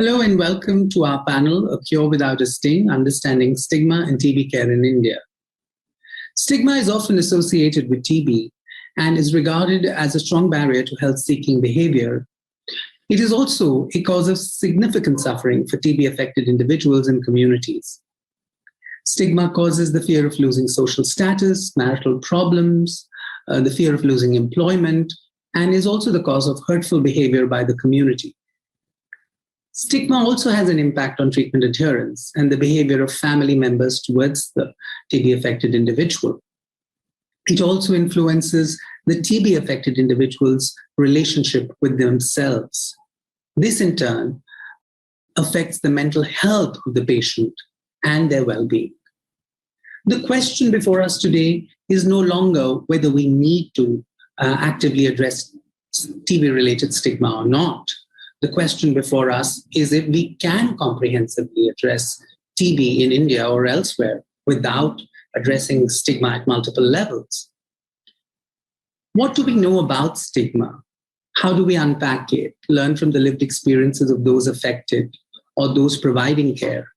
Hello and welcome to our panel, A Cure Without a Sting, Understanding Stigma and TB Care in India. Stigma is often associated with TB and is regarded as a strong barrier to health-seeking behavior. It is also a cause of significant suffering for TB-affected individuals and communities. Stigma causes the fear of losing social status, marital problems, the fear of losing employment, and is also the cause of hurtful behavior by the community. Stigma also has an impact on treatment adherence and the behavior of family members towards the TB-affected individual. It also influences the TB-affected individual's relationship with themselves. This, in turn, affects the mental health of the patient and their well-being. The question before us today is no longer whether we need to actively address TB-related stigma or not. The question before us is if we can comprehensively address TB in India or elsewhere without addressing stigma at multiple levels. What do we know about stigma? How do we unpack it, learn from the lived experiences of those affected or those providing care?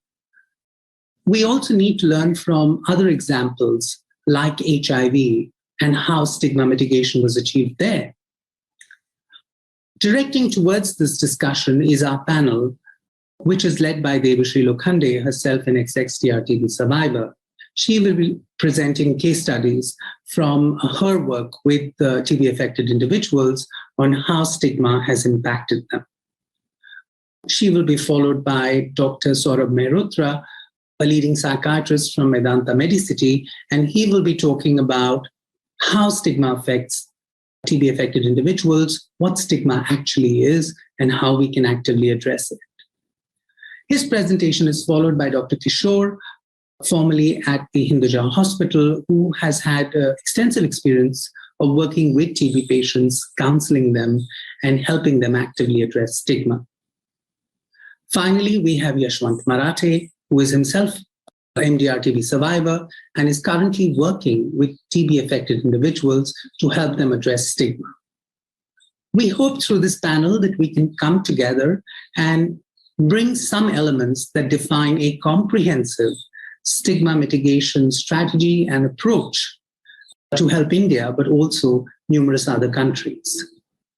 We also need to learn from other examples like HIV and how stigma mitigation was achieved there. Directing towards this discussion is our panel, which is led by Devashree Lokhande, herself an ex-XDR TB survivor. She will be presenting case studies from her work with TB-affected individuals on how stigma has impacted them. She will be followed by Dr. Saurabh Mehrotra, a leading psychiatrist from Medanta Medicity, and he will be talking about how stigma affects TB-affected individuals, what stigma actually is, and how we can actively address it. His presentation is followed by Dr. Kishore, formerly at the Hinduja Hospital, who has had extensive experience of working with TB patients, counseling them, and helping them actively address stigma. Finally, we have Yashwant Marathe, who is himself an MDR TB survivor and is currently working with TB-affected individuals to help them address stigma. We hope through this panel that we can come together and bring some elements that define a comprehensive stigma mitigation strategy and approach to help India, but also numerous other countries.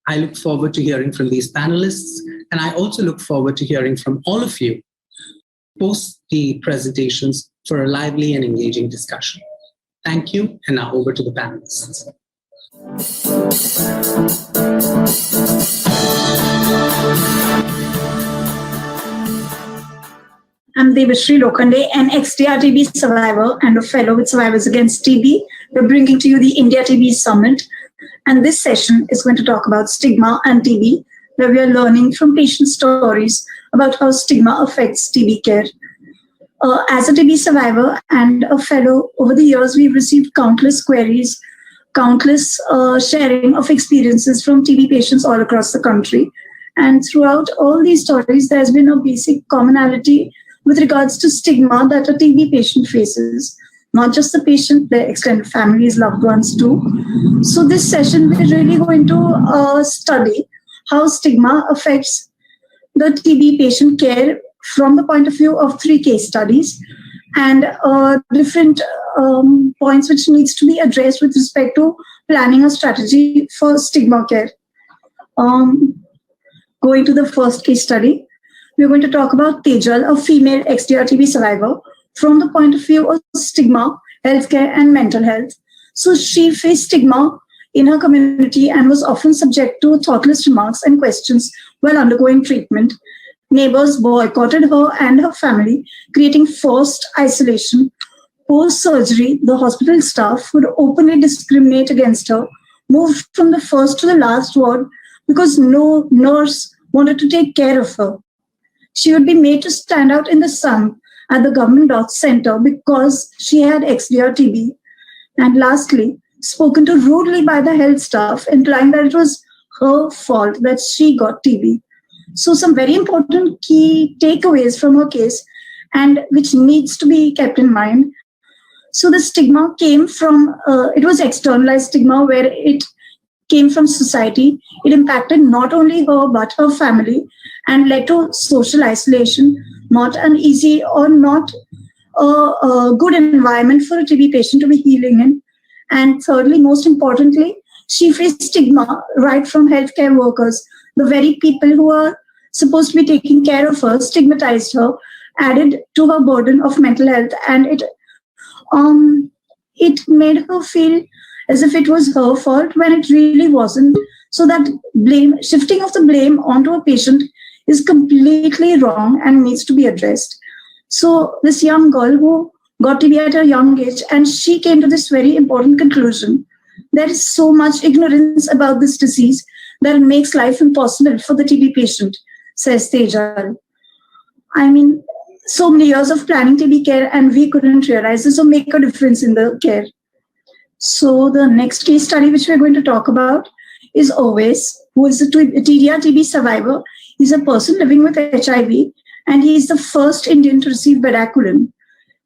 I look forward to hearing from these panelists, and I also look forward to hearing from all of you post the presentations for a lively and engaging discussion. Thank you, and now over to the panelists. I'm Devashree Lokhande, an ex-DR TB survivor and a fellow with Survivors Against TB. We're bringing to you the India TB Summit, and this session is going to talk about stigma and TB, where we are learning from patient stories about how stigma affects TB care. As a TB survivor and a fellow, over the years, we've received countless queries, countless sharing of experiences from TB patients all across the country. And throughout all these stories, there's been a basic commonality with regards to stigma that a TB patient faces. Not just the patient, their extended families, loved ones too. So this session, we're really going to study how stigma affects the TB patient care from the point of view of 3 case studies and different points which needs to be addressed with respect to planning a strategy for stigma care. Going to the first case study, we're going to talk about Tejal, a female XDR TB survivor, from the point of view of stigma, healthcare, and mental health. So she faced stigma in her community and was often subject to thoughtless remarks and questions while undergoing treatment. Neighbors boycotted her and her family, creating forced isolation. Post-surgery, the hospital staff would openly discriminate against her, moved from the first to the last ward because no nurse wanted to take care of her. She would be made to stand out in the sun at the government doc center because she had XDR TB. And lastly, spoken to rudely by the health staff, implying that it was her fault that she got TB. So some very important key takeaways from her case and which needs to be kept in mind. So the stigma came from, it was externalized stigma where it came from society. It impacted not only her but her family and led to social isolation, not an easy or not a good environment for a TB patient to be healing in. And thirdly, most importantly, she faced stigma right from healthcare workers. The very people who are supposed to be taking care of her stigmatized her, added to her burden of mental health, and it made her feel as if it was her fault when it really wasn't. So that shifting of the blame onto a patient is completely wrong and needs to be addressed. So this young girl who got TB at a young age, and she came to this very important conclusion. There is so much ignorance about this disease that it makes life impossible for the TB patient, says Tejal. I mean, so many years of planning TB care and we couldn't realize this or make a difference in the care. So the next case study which we're going to talk about is Owais, who is a TB survivor. He's a person living with HIV, and he is the first Indian to receive bedaquiline.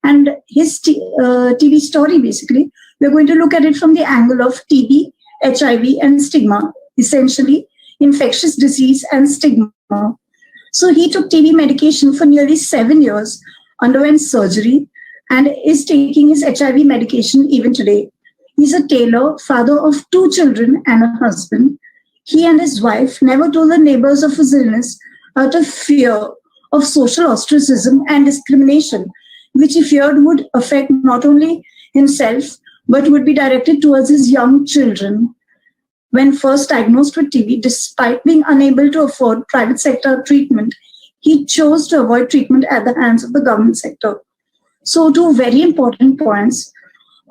And his TB story, basically, we're going to look at it from the angle of TB, HIV, and stigma, essentially infectious disease and stigma. So he took TB medication for nearly 7 years, underwent surgery, and is taking his HIV medication even today. He's a tailor, father of 2 children and a husband. He and his wife never told the neighbors of his illness out of fear of social ostracism and discrimination, which he feared would affect not only himself, but would be directed towards his young children. When first diagnosed with TB, despite being unable to afford private sector treatment, he chose to avoid treatment at the hands of the government sector. So 2 very important points.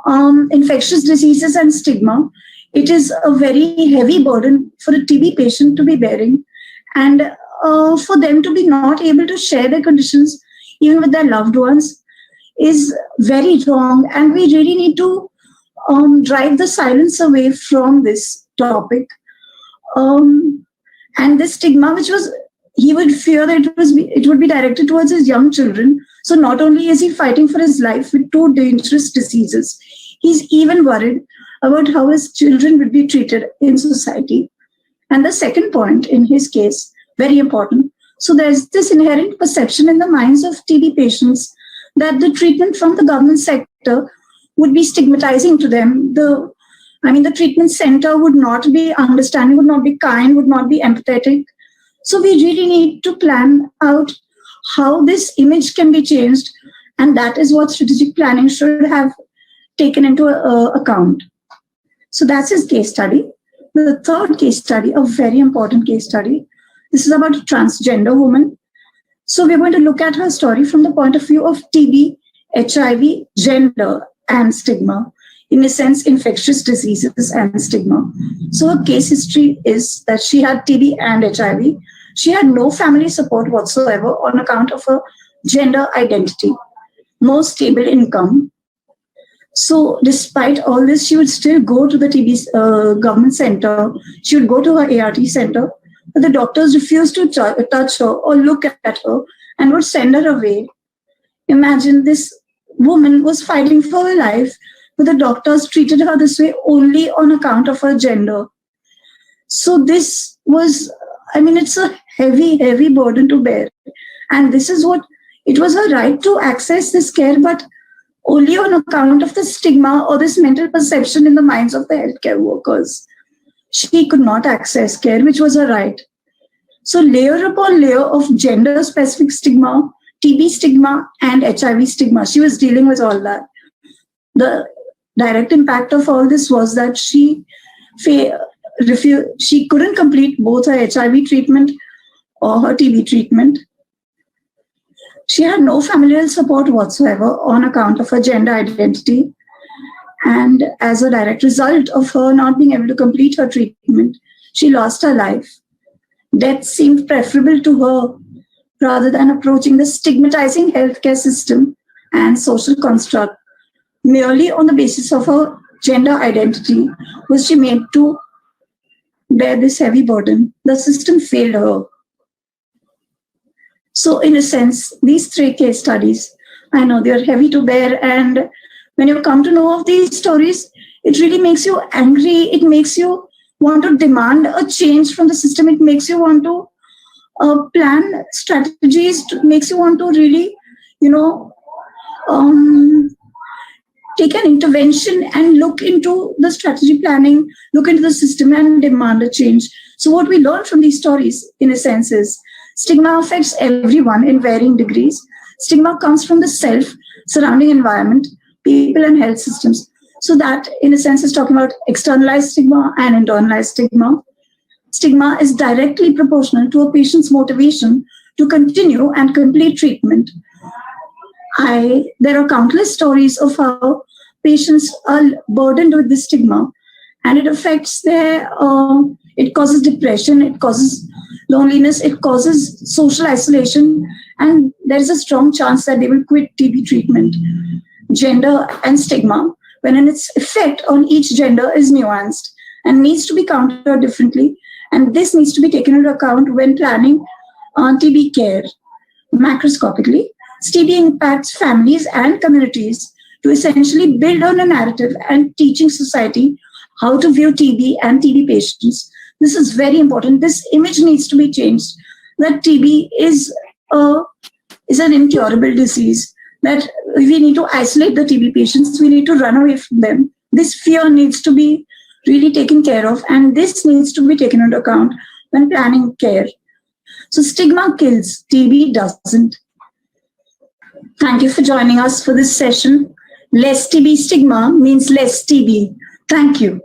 Infectious diseases and stigma. It is a very heavy burden for a TB patient to be bearing, and for them to be not able to share their conditions even with their loved ones is very wrong. And we really need to drive the silence away from this topic. And this stigma, which was, he would fear that it would be directed towards his young children. So not only is he fighting for his life with 2 dangerous diseases, he's even worried about how his children would be treated in society. And the second point in his case, very important. So there's this inherent perception in the minds of TB patients that the treatment from the government sector would be stigmatizing to them. The treatment center would not be understanding, would not be kind, would not be empathetic. So we really need to plan out how this image can be changed, and that is what strategic planning should have taken into account. So that's his case study. The third case study, a very important case study, this is about a transgender woman. So we're going to look at her story from the point of view of TB, HIV, gender, and stigma. In a sense, infectious diseases and stigma. So her case history is that she had TB and HIV. She had no family support whatsoever on account of her gender identity, no stable income. So despite all this, she would still go to the TB government center. She would go to her ART center, but the doctors refused to touch her or look at her and would send her away. Imagine, this woman was fighting for her life, but the doctors treated her this way only on account of her gender. So this was, it's a heavy, heavy burden to bear. And this is what, it was her right to access this care, but only on account of the stigma or this mental perception in the minds of the healthcare workers. She could not access care, which was her right. So layer upon layer of gender-specific stigma, TB stigma, and HIV stigma. She was dealing with all that. The direct impact of all this was that she couldn't complete both her HIV treatment or her TB treatment. She had no familial support whatsoever on account of her gender identity. And as a direct result of her not being able to complete her treatment, she lost her life. Death seemed preferable to her rather than approaching the stigmatizing healthcare system and social construct. Merely on the basis of her gender identity was she made to bear this heavy burden. The system failed her. So in a sense, these 3 case studies, I know they're heavy to bear, and when you come to know of these stories, it really makes you angry. It makes you want to demand a change from the system. It makes you want to plan strategies, makes you want to really, take an intervention and look into the strategy planning, look into the system and demand a change. So what we learn from these stories, in a sense, is stigma affects everyone in varying degrees. Stigma comes from the self, surrounding environment, people and health systems. So that, in a sense, is talking about externalized stigma and internalized stigma. Stigma is directly proportional to a patient's motivation to continue and complete treatment. There are countless stories of how patients are burdened with this stigma, and it affects it causes depression, it causes loneliness, it causes social isolation, and there is a strong chance that they will quit TB treatment. Gender and stigma, when in its effect on each gender, is nuanced and needs to be countered differently, and this needs to be taken into account when planning TB care. Macroscopically, TB impacts families and communities to essentially build on a narrative and teaching society how to view TB and TB patients. This is very important. This image needs to be changed, that TB is an incurable disease, that we need to isolate the TB patients, we need to run away from them. This fear needs to be really taken care of, and this needs to be taken into account when planning care. So stigma kills, TB doesn't. Thank you for joining us for this session. Less TB stigma means less TB. Thank you.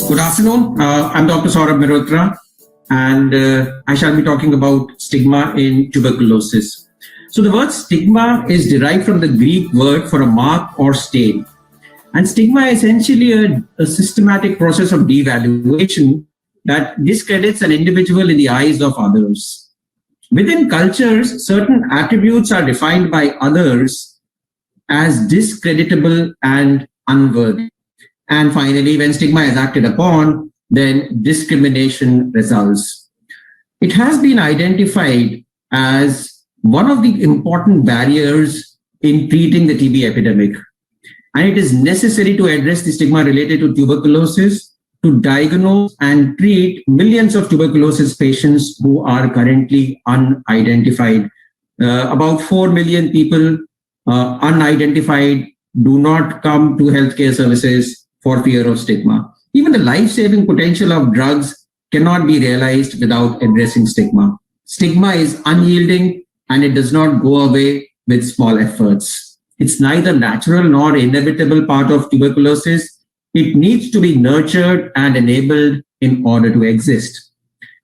Good afternoon. I'm Dr. Saurabh Mehrotra, and I shall be talking about stigma in tuberculosis. So the word stigma is derived from the Greek word for a mark or stain. And stigma is essentially a systematic process of devaluation that discredits an individual in the eyes of others. Within cultures, certain attributes are defined by others as discreditable and unworthy. And finally, when stigma is acted upon, then discrimination results. It has been identified as one of the important barriers in treating the TB epidemic. And it is necessary to address the stigma related to tuberculosis, to diagnose and treat millions of tuberculosis patients who are currently unidentified. About 4 million people unidentified do not come to healthcare services for fear of stigma. Even the life-saving potential of drugs cannot be realized without addressing stigma. Stigma is unyielding and it does not go away with small efforts. It's neither natural nor inevitable part of tuberculosis. It needs to be nurtured and enabled in order to exist.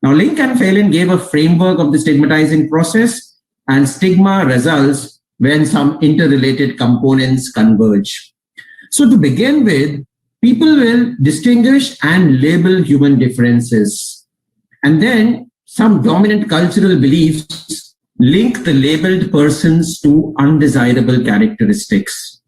Now, Link and Phelan gave a framework of the stigmatizing process, and stigma results when some interrelated components converge. So to begin with, people will distinguish and label human differences. And then some dominant cultural beliefs link the labeled persons to undesirable characteristics.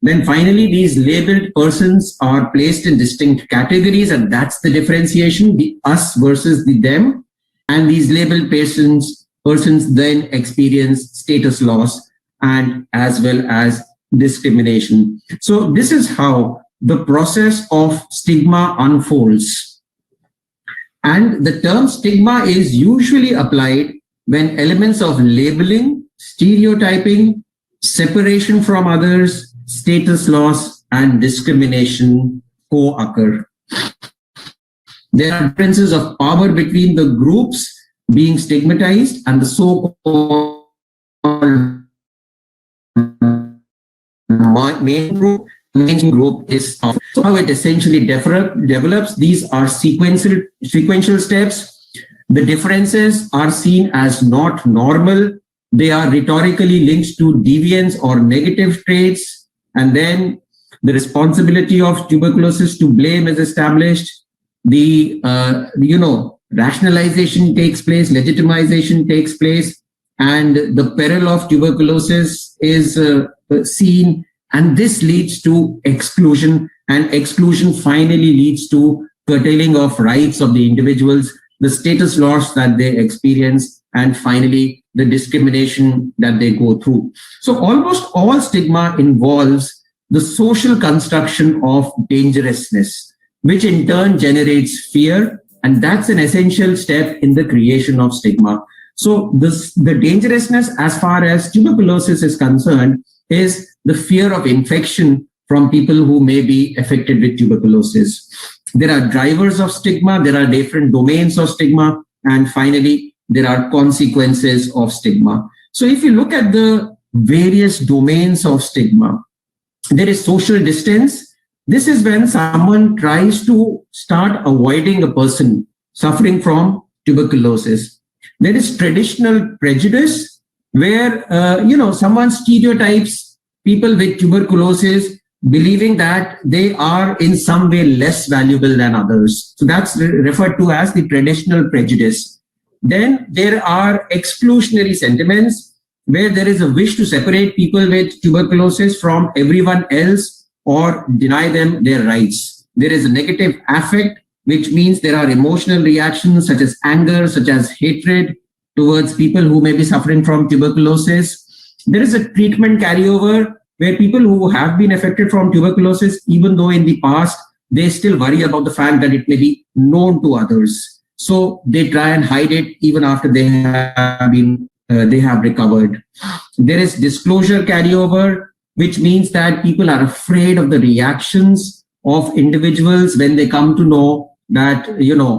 Then finally, these labeled persons are placed in distinct categories, and that's the differentiation, the us versus the them. And these labeled persons then experience status loss and as well as discrimination. So this is how the process of stigma unfolds. And the term stigma is usually applied when elements of labeling, stereotyping, separation from others, status loss, and discrimination co-occur. There are differences of power between the groups being stigmatized and the so-called main group. Main group is so how it essentially develops. These are sequential steps. The differences are seen as not normal. They are rhetorically linked to deviance or negative traits. And then the responsibility of tuberculosis to blame is established. The, rationalization takes place, legitimization takes place, and the peril of tuberculosis is seen. And this leads to exclusion, and exclusion finally leads to curtailing of rights of the individuals, the status loss that they experience, and finally the discrimination that they go through. So almost all stigma involves the social construction of dangerousness, which in turn generates fear, and that's an essential step in the creation of stigma. So the dangerousness as far as tuberculosis is concerned is the fear of infection from people who may be affected with tuberculosis. There are drivers of stigma, there are different domains of stigma, and finally, there are consequences of stigma. So if you look at the various domains of stigma, there is social distance. This is when someone tries to start avoiding a person suffering from tuberculosis. There is traditional prejudice, where someone stereotypes people with tuberculosis, believing that they are in some way less valuable than others. So that's referred to as the traditional prejudice. Then there are exclusionary sentiments, where there is a wish to separate people with tuberculosis from everyone else or deny them their rights. There is a negative affect, which means there are emotional reactions such as anger, such as hatred towards people who may be suffering from tuberculosis. There is a treatment carryover, where people who have been affected from tuberculosis, even though in the past, they still worry about the fact that it may be known to others. So they try and hide it even after they have recovered. There is disclosure carryover, which means that people are afraid of the reactions of individuals when they come to know that,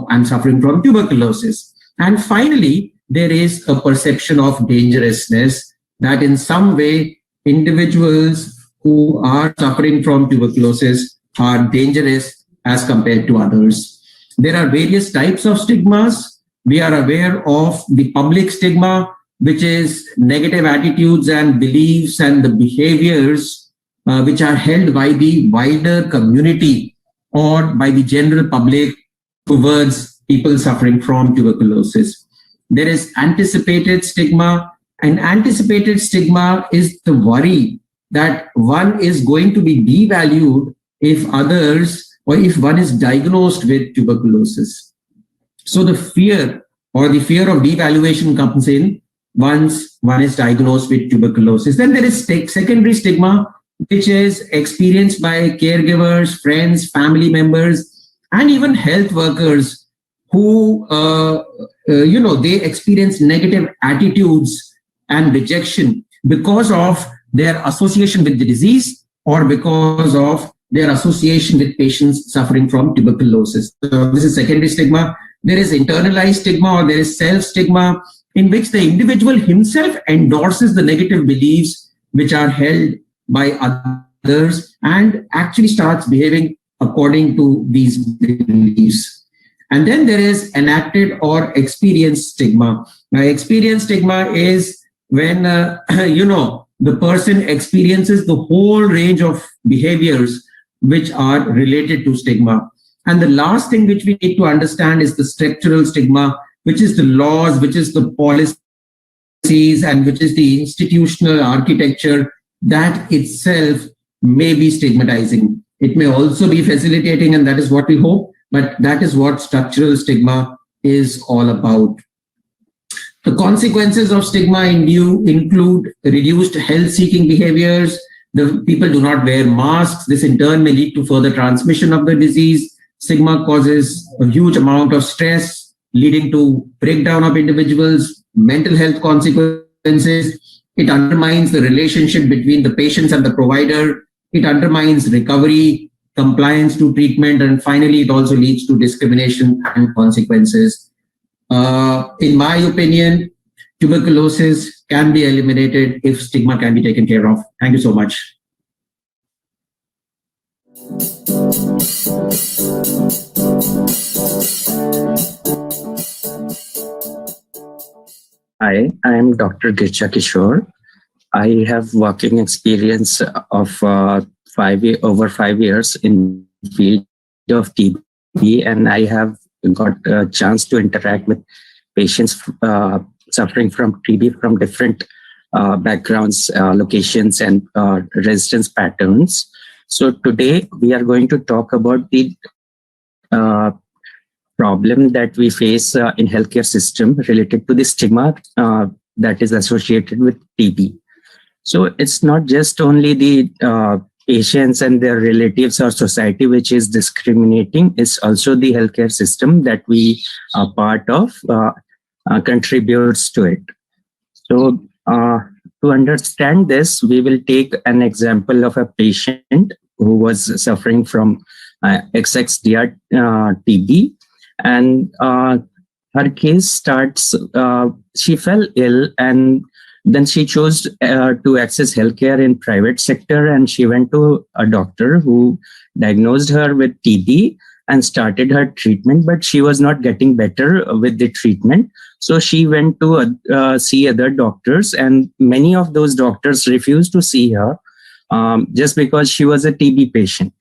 I'm suffering from tuberculosis. And finally, there is a perception of dangerousness, that in some way, individuals who are suffering from tuberculosis are dangerous as compared to others. There are various types of stigmas. We are aware of the public stigma, which is negative attitudes and beliefs and the behaviors which are held by the wider community or by the general public towards people suffering from tuberculosis. There is anticipated stigma. And anticipated stigma is the worry that one is going to be devalued if one is diagnosed with tuberculosis. So the fear of devaluation comes in once one is diagnosed with tuberculosis. Then there is secondary stigma, which is experienced by caregivers, friends, family members, and even health workers who, they experience negative attitudes and rejection because of their association with the disease or because of their association with patients suffering from tuberculosis. So this is secondary stigma. There is internalized stigma, or there is self-stigma, in which the individual himself endorses the negative beliefs which are held by others and actually starts behaving according to these beliefs. And then there is enacted or experienced stigma. Now, experienced stigma is when the person experiences the whole range of behaviors which are related to stigma. And the last thing which we need to understand is the structural stigma, which is the laws, which is the policies, and which is the institutional architecture that itself may be stigmatizing. It may also be facilitating, and that is what we hope, but that is what structural stigma is all about. The consequences of stigma include reduced health-seeking behaviors. The people do not wear masks. This in turn may lead to further transmission of the disease. Stigma causes a huge amount of stress, leading to breakdown of individuals, mental health consequences. It undermines the relationship between the patients and the provider. It undermines recovery, compliance to treatment, and finally, it also leads to discrimination and consequences. In my opinion, tuberculosis can be eliminated if stigma can be taken care of. Thank you so much. Hi, I am Dr. Gircha Kishore. I have working experience of over 5 years in the field of TB, and I have got a chance to interact with patients suffering from TB from different backgrounds, locations, and residence patterns. So today we are going to talk about the problem that we face in healthcare system related to the stigma that is associated with TB. So it's not just only the patients and their relatives or society which is discriminating, it's also the healthcare system that we are part of contributes to it. So to understand this, we will take an example of a patient who was suffering from XXDR TB, and her case starts, she fell ill, and then she chose to access healthcare in private sector, and she went to a doctor who diagnosed her with TB and started her treatment, but she was not getting better with the treatment. So she went to see other doctors, and many of those doctors refused to see her just because she was a TB patient.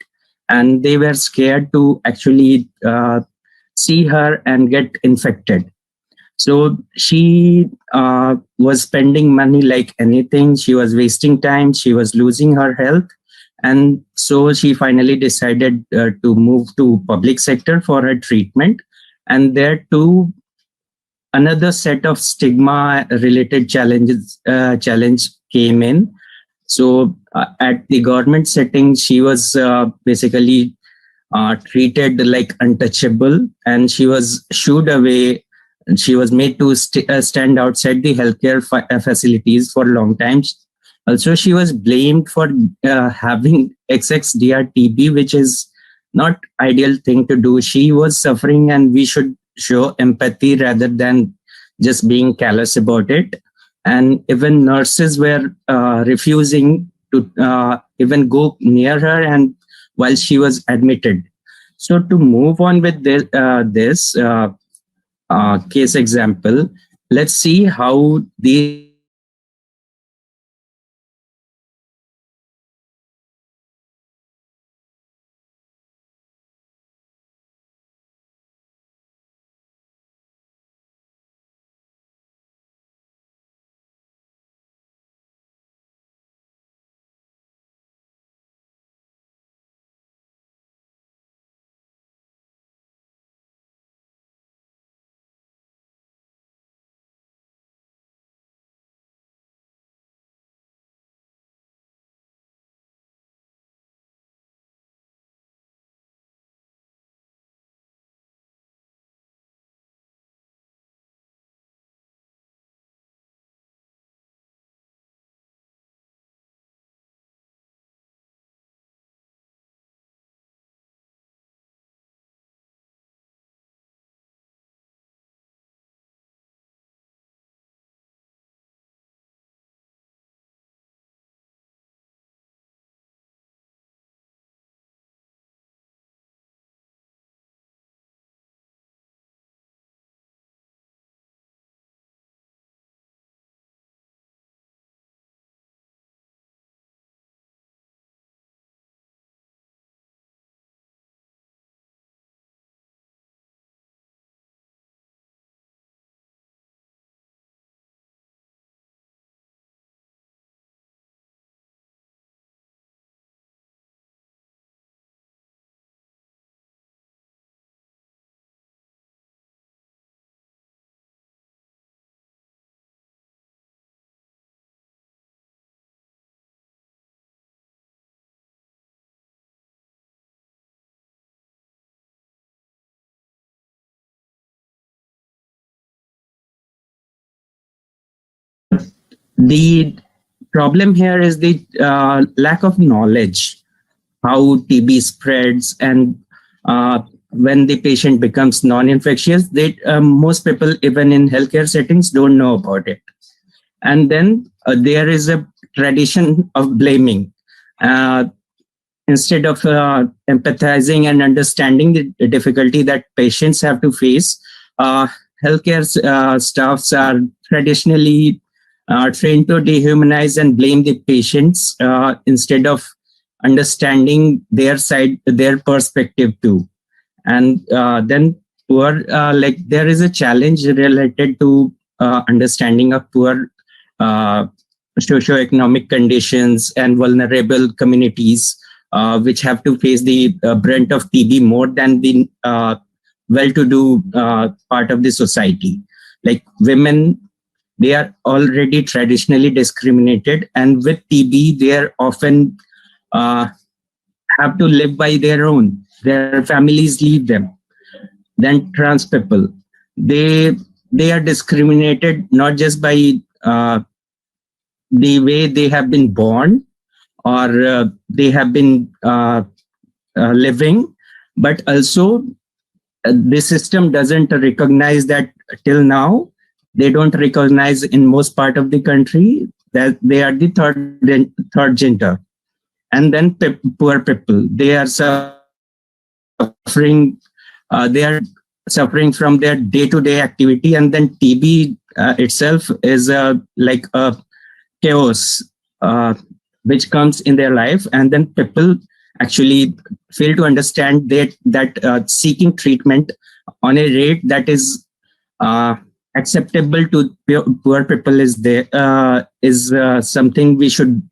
And they were scared to actually see her and get infected. So she was spending money like anything. She was wasting time. She was losing her health. And so she finally decided to move to public sector for her treatment. And there too, another set of stigma related challenge came in. So at the government setting, she was basically treated like untouchable, and she was shooed away. And she was made to stand outside the healthcare facilities for a long time. Also, she was blamed for having XXDR TB, which is not ideal thing to do. She was suffering, and we should show empathy rather than just being callous about it. And even nurses were refusing to even go near her, and while she was admitted. So to move on with this case example, let's see how the problem here is the lack of knowledge, how TB spreads, and when the patient becomes non-infectious, most people, even in healthcare settings, don't know about it. And then there is a tradition of blaming. Instead of empathizing and understanding the difficulty that patients have to face, healthcare staffs are traditionally trained to dehumanize and blame the patients instead of understanding their side, their perspective too. And then poor, like there is a challenge related to understanding of poor socioeconomic conditions and vulnerable communities, which have to face the brunt of TB more than the well-to-do part of the society. Like women, they are already traditionally discriminated, and with TB, they are often have to live by their own. Their families leave them. Then trans people, they are discriminated not just by the way they have been born or they have been living, but also the system doesn't recognize that till now. They don't recognize in most part of the country that they are the third gender. And then poor people, they are suffering. They are suffering from their day-to-day activity, and then TB itself is like a chaos which comes in their life, and then people actually fail to understand that seeking treatment on a rate that is acceptable to poor people is something we should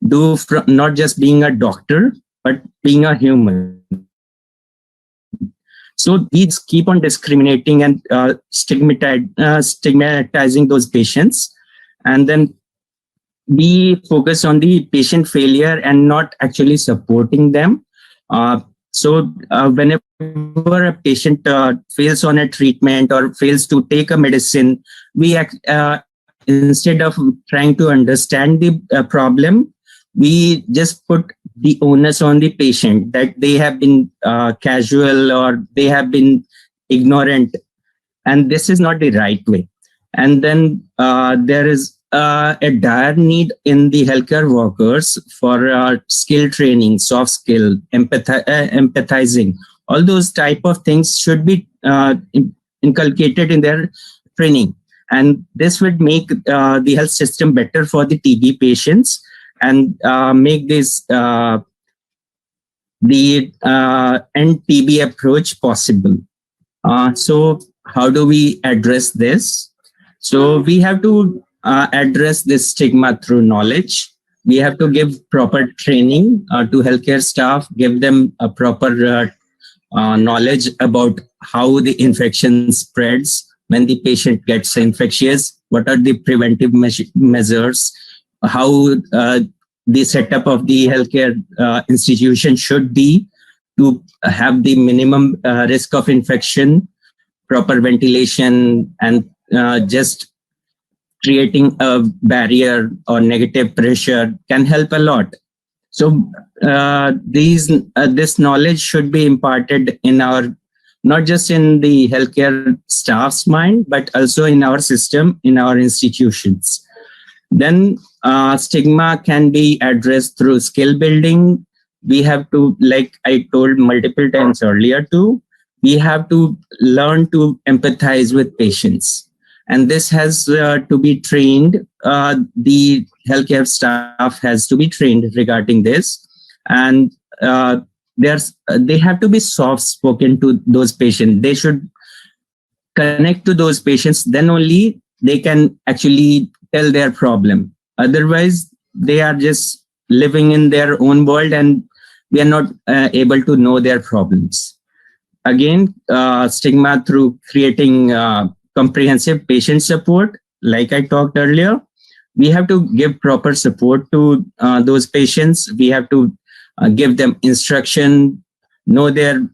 do, from not just being a doctor but being a human. So these keep on discriminating and stigmatizing those patients, and then we focus on the patient failure and not actually supporting them. Whenever a patient fails on a treatment or fails to take a medicine, we instead of trying to understand the problem, we just put the onus on the patient that they have been casual or they have been ignorant, and this is not the right way. And then there is a dire need in the healthcare workers for skill training, soft skill, empathizing. All those type of things should be inculcated in their training, and this would make the health system better for the TB patients and make this the end TB approach possible. So how do we address this? So we have to address this stigma through knowledge. We have to give proper training to healthcare staff, give them a proper knowledge about how the infection spreads when the patient gets infectious, what are the preventive measures, how the setup of the healthcare institution should be to have the minimum risk of infection, proper ventilation, and just creating a barrier or negative pressure can help a lot. So this knowledge should be imparted in our, not just in the healthcare staff's mind, but also in our system, in our institutions. Then stigma can be addressed through skill building. We have to, like I told multiple times earlier too, we have to learn to empathize with patients. And this has to be trained. The healthcare staff has to be trained regarding this. And they have to be soft-spoken to those patients. They should connect to those patients. Then only they can actually tell their problem. Otherwise, they are just living in their own world and we are not able to know their problems. Again, stigma through creating comprehensive patient support. Like I talked earlier, we have to give proper support to those patients. We have to give them instruction, know their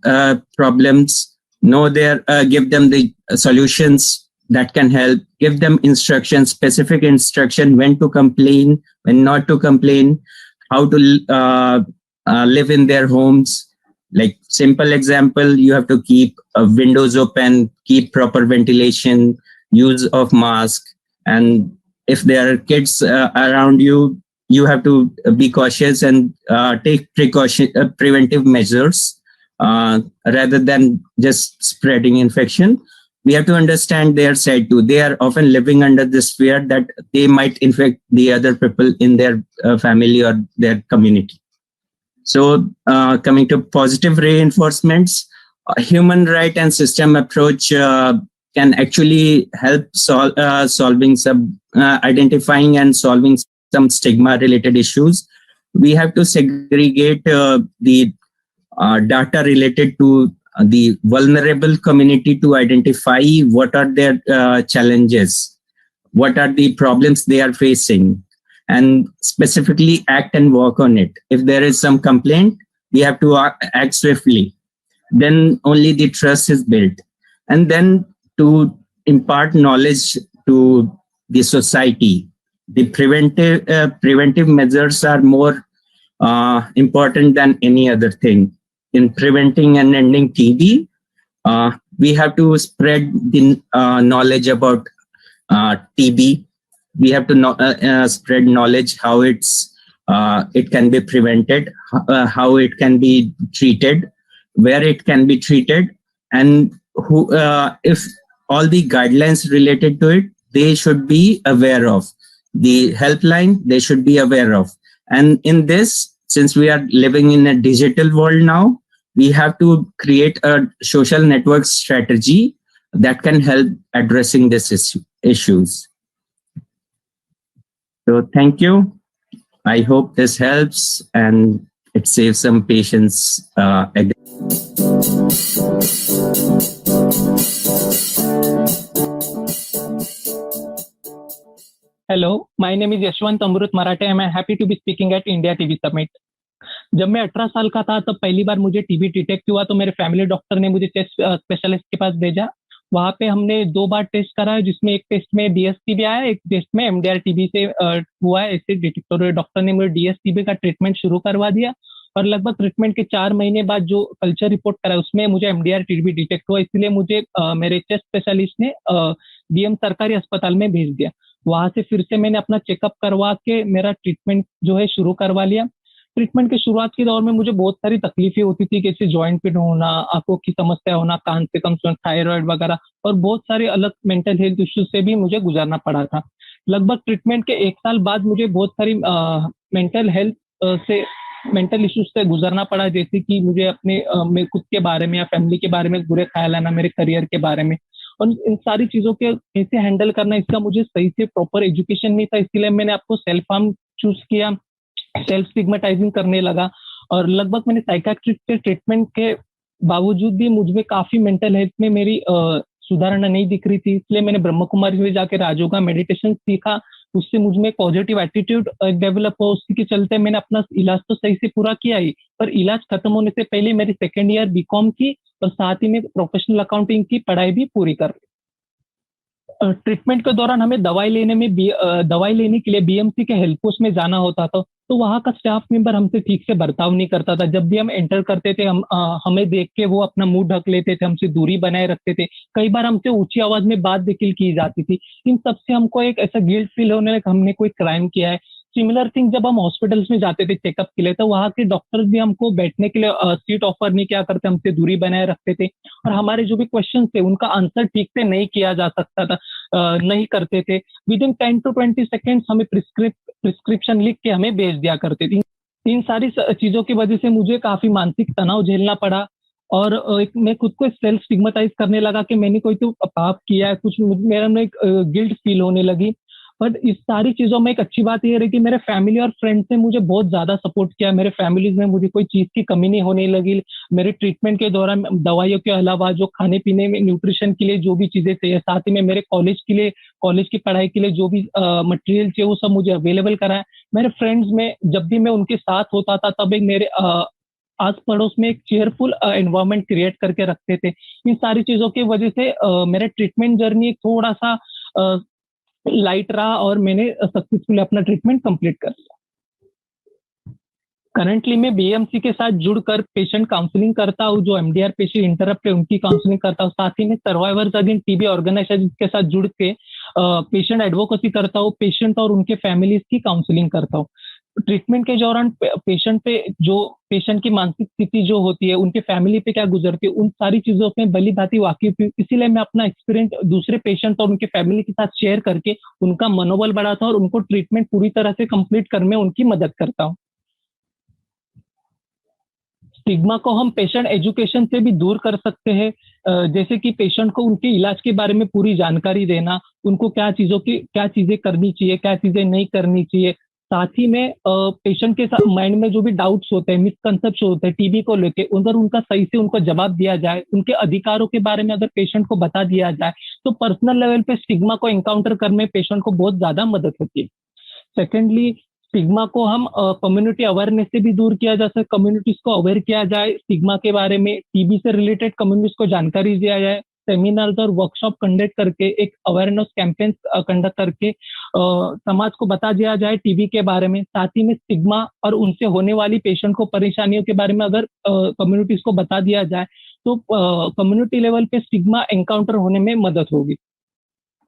problems, give them the solutions that can help, give them instruction, specific instruction, when to complain, when not to complain, how to live in their homes. Like simple example, you have to keep windows open, keep proper ventilation, use of mask. And if there are kids around you, you have to be cautious and take preventive measures rather than just spreading infection. We have to understand their side too. They are often living under this fear that they might infect the other people in their family or their community. So coming to positive reinforcements, a human right and system approach can actually help identifying and solving some stigma related issues. We have to segregate the data related to the vulnerable community to identify what are their challenges, what are the problems they are facing, and specifically act and work on it. If there is some complaint, we have to act swiftly. Then only the trust is built. And then to impart knowledge to the society. The preventive measures are more important than any other thing. In preventing and ending TB, we have to spread the knowledge about TB. We have to spread knowledge how it can be prevented, how it can be treated, where it can be treated, and who, if all the guidelines related to it, they should be aware of. The helpline, they should be aware of. And in this, since we are living in a digital world now, we have to create a social network strategy that can help addressing these issues. So thank you. I hope this helps and it saves some patients. Hello, my name is Yashwant Amrut Marathe and I'm happy to be speaking at India TB Summit. जब मैं 18 साल का था तब पहली बार मुझे TB detect हुआ तो मेरे फैमिली डॉक्टर ने मुझे चेस्ट स्पेशलिस्ट के पास भेजा। वहाँ पे हमने 2 बार टेस्ट कराया, जिसमें एक टेस्ट में DSTB आया, एक टेस्ट में MDR TB से हुआ है ऐसे डिटेक्ट। और डॉक्टर ने मुझे DSTB का ट्रीटमेंट शुरू करवा दिया और लगभग ट्रीटमेंट के 4 महीने बाद जो कल्चर रिपोर्ट करा उसमें मुझे MDR TB डिटेक्ट हुआ। इसलिए मुझे मेरे चेस्ट स्पेशलिस्ट ने DM सरकारी अस्पताल में भेज दिया। वहां से फिर से मैंने अपना चेकअप करवा के मेरा ट्रीटमेंट जो है शुरू करवा लिया। ट्रीटमेंट के शुरुआत के दौर में मुझे बहुत सारी तकलीफें होती थी, जैसे जॉइंट पेन होना, आंखों की समस्या होना, कान से कम सुन, थायराइड वगैरह, और बहुत सारे अलग मेंटल हेल्थ इश्यूज से भी मुझे गुजरना पड़ा था। लगभग ट्रीटमेंट के 1 साल बाद मुझे बहुत सारी मेंटल इश्यूज से गुजरना पड़ा, जैसे कि मुझे अपने खुद के बारे में या फैमिली के बारे में बुरे ख्याल आना, मेरे करियर के बारे में, और इन सारी चीजों के कैसे हैंडल करना, इसका मुझे सही से प्रॉपर एजुकेशन नहीं था। इसलिए मैंने आपको सेल्फ हार्म चूज किया, सेल्फ स्टिग्मेटाइजिंग करने लगा। और लगभग मैंने साइकियाट्रिस्ट के ट्रीटमेंट के बावजूद भी मुझमें काफी मेंटल हेल्थ में मेरी सुधारणा नहीं दिख रही थी। इसलिए मैंने ब्रह्म कुमारी में जाकर राजयोगा मेडिटेशन सीखा, उससे मुझमें पॉजिटिव एटीट्यूड डेवलप हो। उसी के चलते मैंने अपना इलाज तो सही से पूरा किया ही, पर इलाज खत्म होने से पहले मेरी 2nd ईयर बीकॉम की और साथ ही में प्रोफेशनल अकाउंटिंग की पढ़ाई भी पूरी कर ली। ट्रीटमेंट के दौरान हमें दवाई लेने के लिए BMC के हेल्प पोस्ट में जाना होता था, तो वहाँ का स्टाफ मेंबर हमसे ठीक से बर्ताव नहीं करता था। जब भी हम एंटर करते थे हमें देख के वो अपना मुंह ढक लेते थे, हमसे दूरी बनाए रखते थे, कई बार हमसे ऊंची आवाज में बात देखिल की जाती थी। इन सब से हमको एक ऐसा गिल्ट फील होने लगा हमने कोई क्राइम किया है। सिमिलर थिंग जब हम हॉस्पिटल्स में जाते थे चेकअप के लिए, तो वहाँ के डॉक्टर्स भी हमको बैठने के लिए सीट ऑफर नहीं किया करते, हमसे दूरी बनाए रखते थे, और हमारे जो भी क्वेश्चन थे उनका आंसर ठीक से नहीं किया जा सकता था, नहीं करते थे। विदिन 10 to 20 सेकेंड्स हमें प्रिस्क्रिप्शन लिख के हमें भेज दिया करते थे। इन सारी चीजों की वजह से मुझे काफी मानसिक तनाव झेलना पड़ा, और मैं खुद को सेल्फ स्टिग्मेटाइज करने लगा कि मैंने कोई तो पाप किया है, कुछ मेरा में एक गिल्ट फील होने लगी। बट इस सारी चीजों में एक अच्छी बात ये रही कि मेरे फैमिली और फ्रेंड्स ने मुझे बहुत ज्यादा सपोर्ट किया। मेरे फैमिलीज में मुझे कोई चीज की कमी नहीं होने लगी। मेरे ट्रीटमेंट के दौरान दवाइयों के अलावा जो खाने पीने में, न्यूट्रिशन के लिए जो भी चीजें चाहिए, साथ ही में मेरे कॉलेज की पढ़ाई के लिए जो भी मटेरियल चाहिए वो सब मुझे अवेलेबल कराया। मेरे फ्रेंड्स में जब भी मैं उनके साथ होता था तब एक मेरे आस पड़ोस में एक चेयरफुल एनवायरनमेंट क्रिएट करके रखते थे। इन सारी चीजों की वजह से मेरा ट्रीटमेंट जर्नी थोड़ा सा लाइट रहा और मैंने सक्सेसफुली अपना ट्रीटमेंट कंप्लीट कर लिया। करंटली मैं BMC के साथ जुड़कर पेशेंट काउंसलिंग करता हूँ, जो MDR पेशेंट इंटरप्ट है उनकी काउंसलिंग करता हूँ। साथ ही में सर्वाइवर्स अगेंस्ट TB ऑर्गेनाइजेशन के साथ जुड़ के पेशेंट एडवोकेसी करता हूँ, पेशेंट और उनके फैमिलीज की काउंसलिंग करता हूँ। ट्रीटमेंट के दौरान पेशेंट की मानसिक स्थिति जो होती है, उनके फैमिली पे क्या गुजरती है, उन सारी चीजों में भली भांति वाकिफ हूँ। इसीलिए मैं अपना एक्सपीरियंस दूसरे पेशेंट और उनके फैमिली के साथ शेयर करके उनका मनोबल बढ़ाता हूँ और उनको ट्रीटमेंट पूरी तरह से कंप्लीट करने में उनकी मदद करता हूँ। स्टिग्मा को हम पेशेंट एजुकेशन से भी दूर कर सकते हैं, जैसे कि पेशेंट को उनके इलाज के बारे में पूरी जानकारी देना, उनको क्या चीजें करनी चाहिए, क्या चीजें नहीं करनी चाहिए, साथ ही में पेशेंट के माइंड में जो भी डाउट्स होते हैं, मिसकंसेप्शन होते हैं टीबी को लेके, अगर उनका सही से उनको जवाब दिया जाए, उनके अधिकारों के बारे में अगर पेशेंट को बता दिया जाए, तो पर्सनल लेवल पे स्टिग्मा को एनकाउंटर करने में पेशेंट को बहुत ज्यादा मदद होती है। सेकेंडली, स्टिग्मा को हम कम्युनिटी अवेयरनेस से भी दूर किया जा सकता है। कम्युनिटीज को अवेयर किया जाए स्टिग्मा के बारे में, टीबी से रिलेटेड कम्युनिटीज को जानकारी दिया जाए, सेमिनार्स और वर्कशॉप कंडक्ट करके, एक अवेयरनेस कैंपेन कंडक्ट करके समाज को बता दिया जाए टीबी के बारे में। साथ ही में स्टिग्मा और उनसे होने वाली पेशेंट को परेशानियों के बारे में अगर कम्युनिटीज को बता दिया जाए, तो कम्युनिटी लेवल पे स्टिग्मा एनकाउंटर होने में मदद होगी।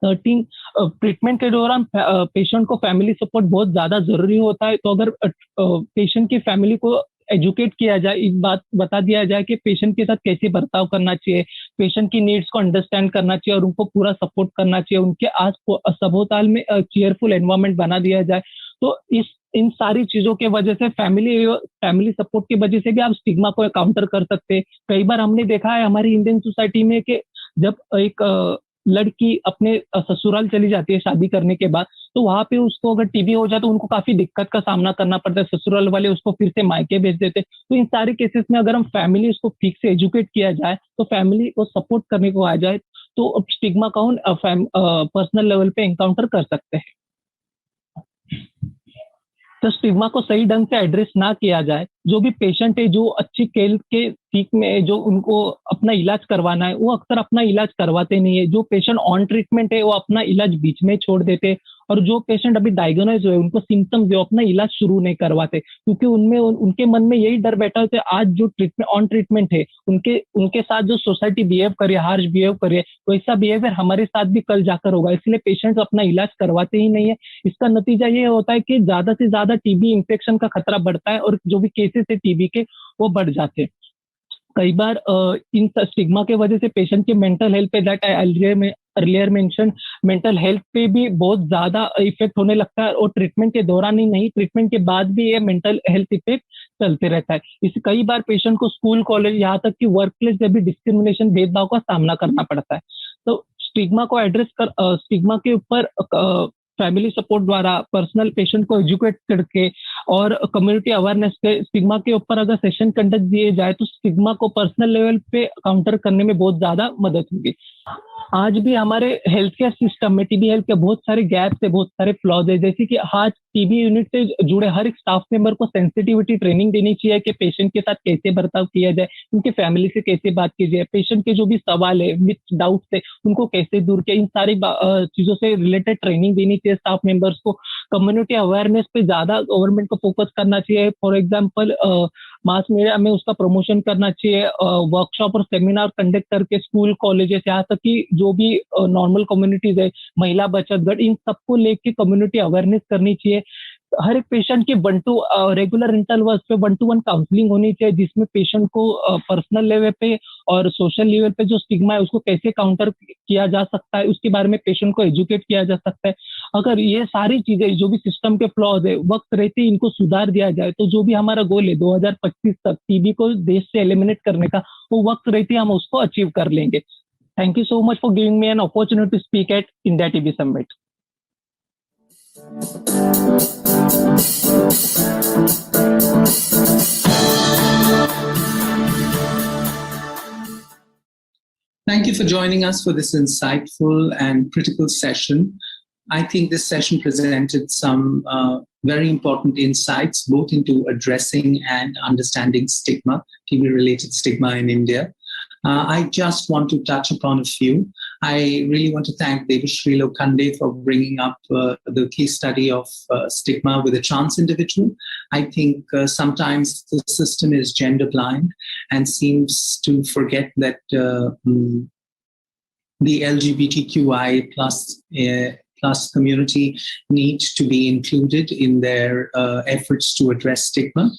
13, ट्रीटमेंट के दौरान पेशेंट को फैमिली सपोर्ट बहुत ज्यादा जरूरी होता है। तो अगर पेशेंट की फैमिली को एजुकेट किया जाए, एक बात बता दिया जाए कि पेशेंट के साथ कैसे बर्ताव करना चाहिए, पेशेंट की नीड्स को अंडरस्टैंड करना चाहिए और उनको पूरा सपोर्ट करना चाहिए, उनके आस सबोताल में चेयरफुल एनवायरनमेंट बना दिया जाए, तो इन सारी चीजों के वजह से फैमिली सपोर्ट की वजह से भी आप स्टिग्मा को काउंटर कर सकते हैं। कई बार हमने देखा है हमारी इंडियन सोसाइटी में कि जब एक लड़की अपने ससुराल चली जाती है शादी करने के बाद, तो वहां पे उसको अगर टीबी हो जाए तो उनको काफी दिक्कत का सामना करना पड़ता है, ससुराल वाले उसको फिर से मायके भेज देते। तो इन सारे केसेस में अगर हम फैमिली उसको ठीक से एजुकेट किया जाए, तो फैमिली को सपोर्ट करने को आ जाए, तो स्टिग्मा का हम पर्सनल लेवल पे एनकाउंटर कर सकते हैं। तो स्टिग्मा को सही ढंग से एड्रेस ना किया जाए, जो भी पेशेंट है जो अच्छी केयर के सीख में जो उनको अपना इलाज करवाना है, वो अक्सर अपना इलाज करवाते नहीं है। जो पेशेंट ऑन ट्रीटमेंट है वो अपना इलाज बीच में छोड़ देते, और जो पेशेंट अभी डायग्नोज हुए उनको सिम्टम्स जो अपना इलाज शुरू नहीं करवाते, क्योंकि उनके मन में यही डर बैठा होता है आज जो ट्रीटमेंट ऑन ट्रीटमेंट है उनके साथ जो सोसाइटी बिहेव करे, हार्श बिहेव करे, वैसा बिहेवियर हमारे साथ भी कल जाकर होगा, इसलिए पेशेंट्स अपना इलाज करवाते ही नहीं है। इसका नतीजा ये होता है कि ज्यादा से ज्यादा टीबी इन्फेक्शन का खतरा बढ़ता है और जो भी केसेस है टीबी के वो बढ़ जाते हैं। कई बार इन स्टिग्मा के वजह से पेशेंट के मेंटल हेल्थ पे, that I earlier mention, mental health पे भी बहुत ज्यादा इफेक्ट होने लगता है, और ट्रीटमेंट के दौरान ही नहीं, ट्रीटमेंट के बाद भी ये मेंटल हेल्थ इफेक्ट चलते रहता है। इस कई बार पेशेंट को स्कूल, कॉलेज, यहाँ तक कि वर्क प्लेस में भी डिस्क्रिमिनेशन, भेदभाव का सामना करना पड़ता है। तो स्टिग्मा को एड्रेस कर, स्टिग्मा के ऊपर फैमिली सपोर्ट द्वारा, पर्सनल पेशेंट को एजुकेट करके और कम्युनिटी अवेयरनेस के स्टिग्मा के ऊपर अगर सेशन कंडक्ट दिए जाए, तो स्टिग्मा को पर्सनल लेवल पे काउंटर करने में बहुत ज्यादा मदद होगी। आज भी हमारे हेल्थ केयर सिस्टम में टीबी हेल्थ के बहुत सारे गैप्स है, बहुत सारे फ्लॉज है, जैसे कि आज टीबी यूनिट से जुड़े हर एक स्टाफ मेंबर को सेंसिटिविटी ट्रेनिंग देनी चाहिए कि पेशेंट के साथ कैसे बर्ताव किया जाए, उनके फैमिली से कैसे बात की जाए, पेशेंट के जो भी सवाल है, विच डाउट्स है, उनको कैसे दूर किया, इन सारी चीजों से रिलेटेड ट्रेनिंग देनी चाहिए स्टाफ मेंबर्स को। कम्युनिटी अवेयरनेस पे ज्यादा गवर्नमेंट को फोकस करना चाहिए। फॉर एग्जाम्पल मास मीडिया में उसका प्रमोशन करना चाहिए, वर्कशॉप और सेमिनार कंडक्ट करके स्कूल, कॉलेजेस, यहाँ तक कि जो भी नॉर्मल कम्युनिटीज है, महिला बचत गट, इन सबको लेके कम्युनिटी अवेयरनेस करनी चाहिए। हर एक पेशेंट की रेगुलर इंटरवल्स पे 1-to-1 काउंसलिंग होनी चाहिए, जिसमें पेशेंट को पर्सनल लेवल पे और सोशल लेवल पे जो स्टिग्मा है उसको कैसे काउंटर किया जा सकता है, उसके बारे में पेशेंट को एजुकेट किया जा सकता है। अगर ये सारी चीजें जो भी सिस्टम के फ्लॉज है वक्त रहते इनको सुधार दिया जाए, तो जो भी हमारा गोल है 2025 तक टीबी को देश से एलिमिनेट करने का, वो वक्त रहते हम उसको अचीव कर लेंगे। Thank you so much for giving me an opportunity to speak at India TB Summit. Thank you for joining us for this insightful and critical session. I think this session presented some very important insights, both into addressing and understanding stigma, TB-related stigma in India. I just want to touch upon a few. I really want to thank Devashree Lokhande for bringing up the case study of stigma with a trans individual. I think sometimes the system is gender blind and seems to forget that the LGBTQI plus community needs to be included in their efforts to address stigma.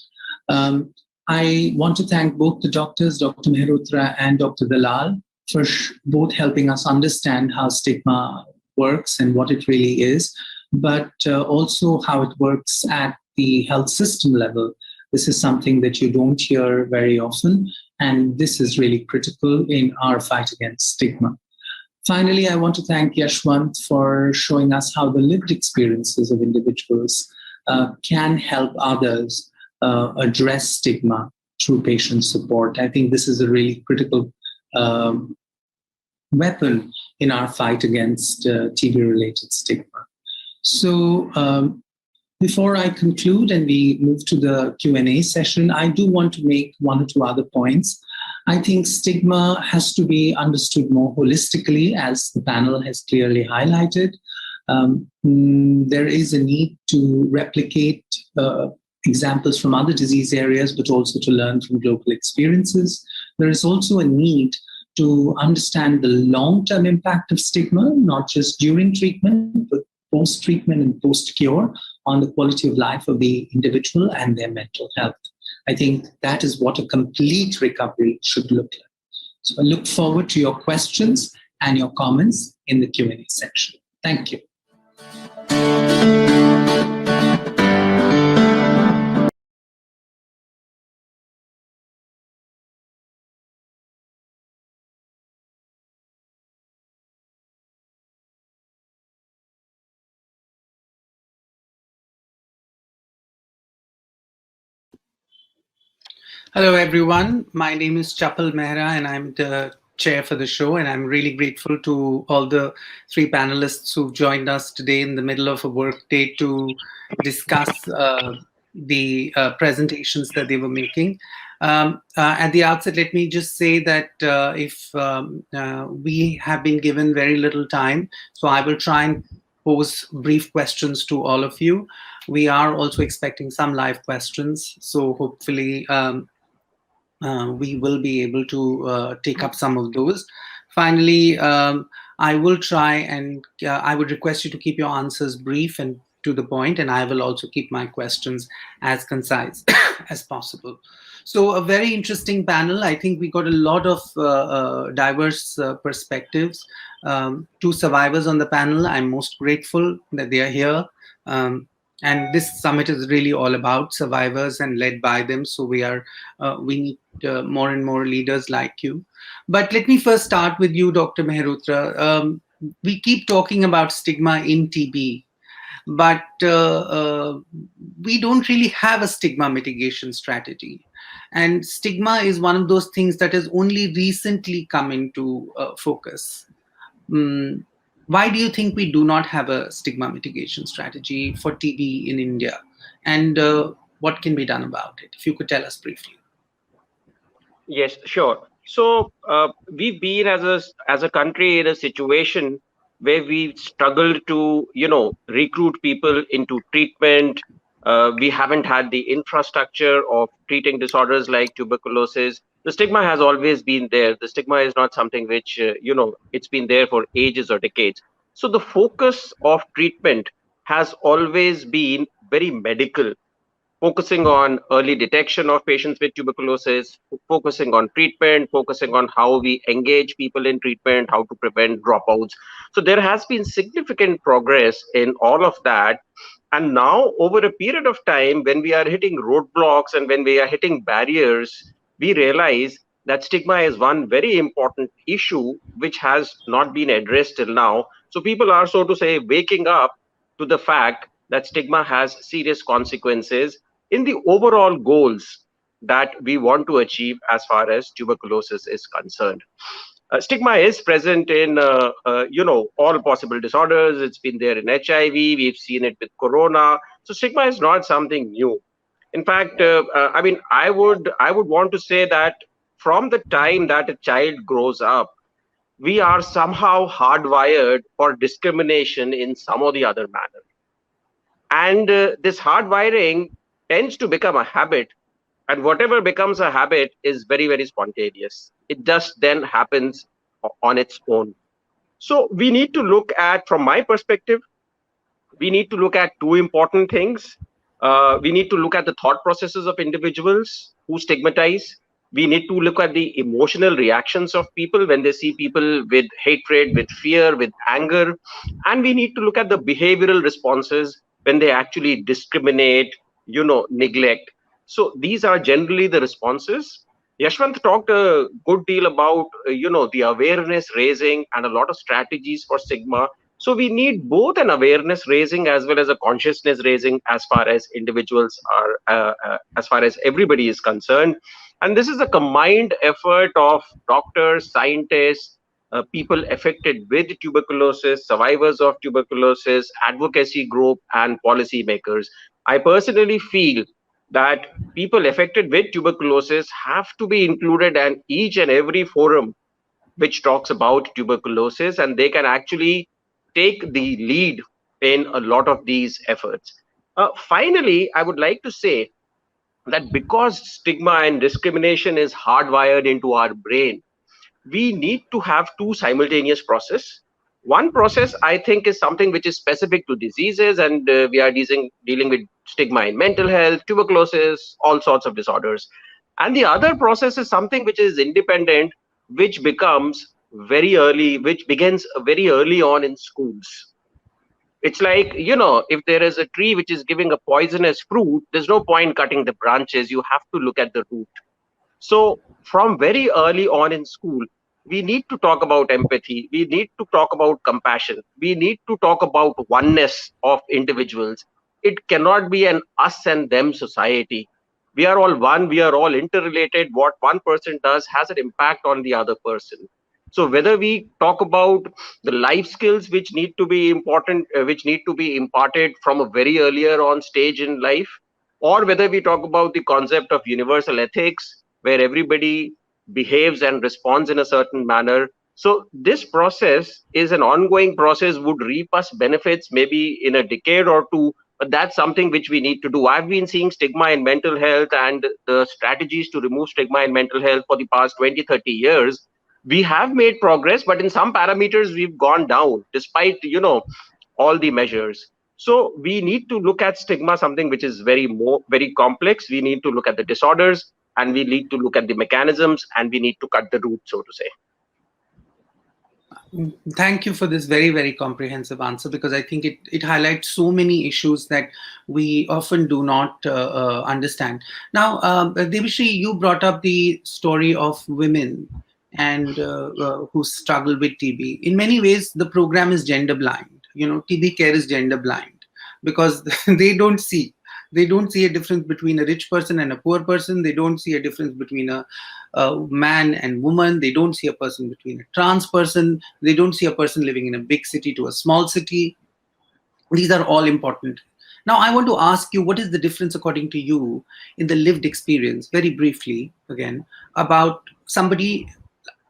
I want to thank both the doctors, Dr. Mehrotra and Dr. Dalal, for both helping us understand how stigma works and what it really is, but also how it works at the health system level. This is something that you don't hear very often, and this is really critical in our fight against stigma. Finally, I want to thank Yashwant for showing us how the lived experiences of individuals can help others address stigma through patient support. I think this is a really critical weapon in our fight against TB-related stigma. So before I conclude and we move to the Q&A session, I do want to make one or two other points. I think stigma has to be understood more holistically, as the panel has clearly highlighted. There is a need to replicate examples from other disease areas, but also to learn from global experiences. There is also a need to understand the long-term impact of stigma, not just during treatment, but post-treatment and post-cure on the quality of life of the individual and their mental health. I think that is what a complete recovery should look like. So I look forward to your questions and your comments in the Q&A section. Thank you. Hello, everyone. My name is Chapal Mehra, and I'm the chair for the show. And I'm really grateful to all the three panelists who've joined us today in the middle of a work day to discuss the presentations that they were making. At the outset, let me just say that if we have been given very little time, so I will try and pose brief questions to all of you. We are also expecting some live questions, so hopefully we will be able to take up some of those. Finally, I will try and I would request you to keep your answers brief and to the point, and I will also keep my questions as concise as possible. So a very interesting panel. I think we got a lot of diverse perspectives. Two survivors on the panel. I'm most grateful that they are here. And this summit is really all about survivors and led by them. So we need more and more leaders like you. But let me first start with you, Dr. Mehrotra. We keep talking about stigma in TB, but we don't really have a stigma mitigation strategy. And stigma is one of those things that has only recently come into focus. Why do you think we do not have a stigma mitigation strategy for TB in India? And what can be done about it? If you could tell us briefly. Yes, sure. So we've been as a country in a situation where we struggled to, recruit people into treatment. We haven't had the infrastructure of treating disorders like tuberculosis. The stigma has always been there. The stigma is not something which, it's been there for ages or decades. So the focus of treatment has always been very medical, focusing on early detection of patients with tuberculosis, focusing on treatment, focusing on how we engage people in treatment, how to prevent dropouts. So there has been significant progress in all of that. And now, over a period of time, when we are hitting roadblocks and when we are hitting barriers, we realize that stigma is one very important issue which has not been addressed till now. So people are, so to say, waking up to the fact that stigma has serious consequences in the overall goals that we want to achieve as far as tuberculosis is concerned. Stigma is present in, all possible disorders. It's been there in HIV. We've seen it with corona. So stigma is not something new. In fact, I would want to say that from the time that a child grows up, we are somehow hardwired for discrimination in some or the other manner. And this hardwiring tends to become a habit. And whatever becomes a habit is very, very spontaneous. It just then happens on its own. So we need to look at, from my perspective, we need to look at two important things. We need to look at the thought processes of individuals who stigmatize. We need to look at the emotional reactions of people when they see people with hatred, with fear, with anger. And we need to look at the behavioral responses when they actually discriminate, neglect. So these are generally the responses. Yashwant talked a good deal about, the awareness raising and a lot of strategies for stigma. So we need both an awareness raising as well as a consciousness raising as far as individuals are, as far as everybody is concerned. And this is a combined effort of doctors, scientists, people affected with tuberculosis, survivors of tuberculosis, advocacy group, and policymakers. I personally feel that people affected with tuberculosis have to be included in each and every forum which talks about tuberculosis, and they can actually take the lead in a lot of these efforts. Finally, I would like to say that because stigma and discrimination is hardwired into our brain, we need to have two simultaneous process. One process, I think, is something which is specific to diseases, and we are dealing with stigma in mental health, tuberculosis, all sorts of disorders. And the other process is something which is independent, which begins very early on in schools. It's like, if there is a tree which is giving a poisonous fruit, there's no point cutting the branches. You have to look at the root. So from very early on in school, we need to talk about empathy. We need to talk about compassion. We need to talk about oneness of individuals. It cannot be an us and them society. We are all one. We are all interrelated. What one person does has an impact on the other person. So whether we talk about the life skills which need to be important, which need to be imparted from a very earlier on stage in life, or whether we talk about the concept of universal ethics, where everybody behaves and responds in a certain manner. So this process is an ongoing process, would reap us benefits maybe in a decade or two, but that's something which we need to do. I've been seeing stigma in mental health and the strategies to remove stigma in mental health for the past 20, 30 years. We have made progress, but in some parameters we've gone down despite, all the measures. So we need to look at stigma, something which is very complex. We need to look at the disorders, and we need to look at the mechanisms, and we need to cut the root, so to say. Thank you for this very, very comprehensive answer, because I think it highlights so many issues that we often do not understand. Now, Debashri, you brought up the story of women and who struggle with TB. In many ways, the program is gender blind. TB care is gender blind because they don't see a difference between a rich person and a poor person. They don't see a difference between a man and woman. They don't see a person between a trans person. They don't see a person living in a big city to a small city. These are all important. Now, I want to ask you, what is the difference, according to you, in the lived experience, very briefly, again, about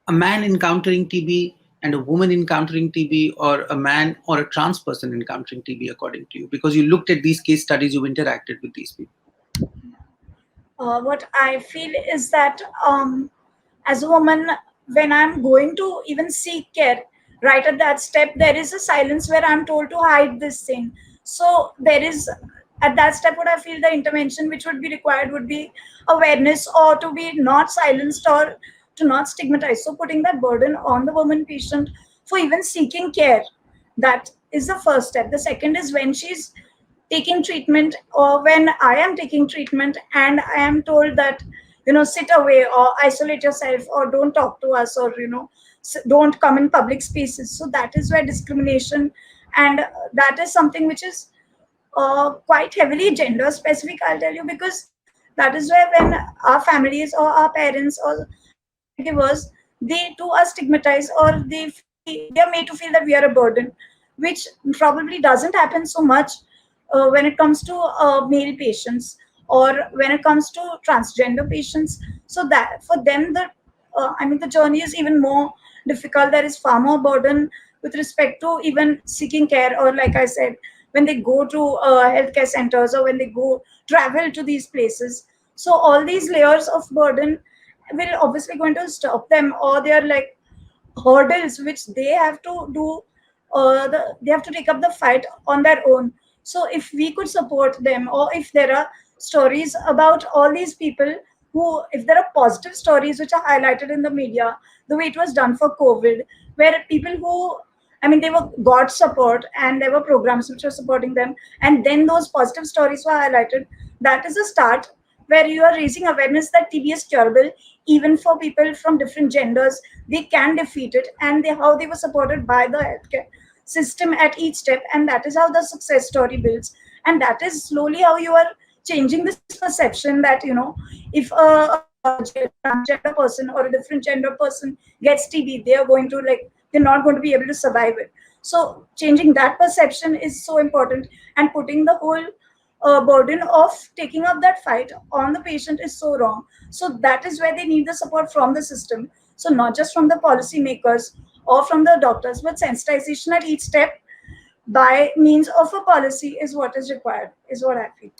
a man encountering TB and a woman encountering TB, or a man or a trans person encountering TB, according to you? Because you looked at these case studies, you've interacted with these people. What I feel is that as a woman, when I'm going to even seek care, right at that step, there is a silence where I'm told to hide this thing. So there is, at that step, what I feel the intervention which would be required would be awareness, or to be not silenced, or to not stigmatize. So putting that burden on the woman patient for even seeking care, that is the first step. The second is when she's taking treatment, or when I am taking treatment and I am told that, sit away or isolate yourself, or don't talk to us, or, don't come in public spaces. So that is where discrimination, and that is something which is quite heavily gender specific, I'll tell you, because that is where when our families or our parents or caregivers, they too are stigmatized, or they are made to feel that we are a burden, which probably doesn't happen so much when it comes to male patients, or when it comes to transgender patients. So that for them, the journey is even more difficult. There is far more burden with respect to even seeking care, or like I said, when they go to healthcare centers, or when they travel to these places. So all these layers of burden will obviously going to stop them, or they are like hurdles which they have to do. They have to take up the fight on their own. So if we could support them, or if there are stories about all these people who, if there are positive stories which are highlighted in the media, the way it was done for COVID, where people who, they got support, and there were programs which were supporting them, and then those positive stories were highlighted. That is a start where you are raising awareness that TB is curable, even for people from different genders. They can defeat it, and how they were supported by the healthcare system at each step, and that is how the success story builds. And that is slowly how you are changing this perception that, you know, if a transgender person or a different gender person gets TB, they are going to, like, they're not going to be able to survive it. So changing that perception is so important, and putting the whole burden of taking up that fight on the patient is so wrong. So that is where they need the support from the system. So not just from the policymakers or from the doctors, but sensitization at each step by means of a policy is what is required, is what I feel.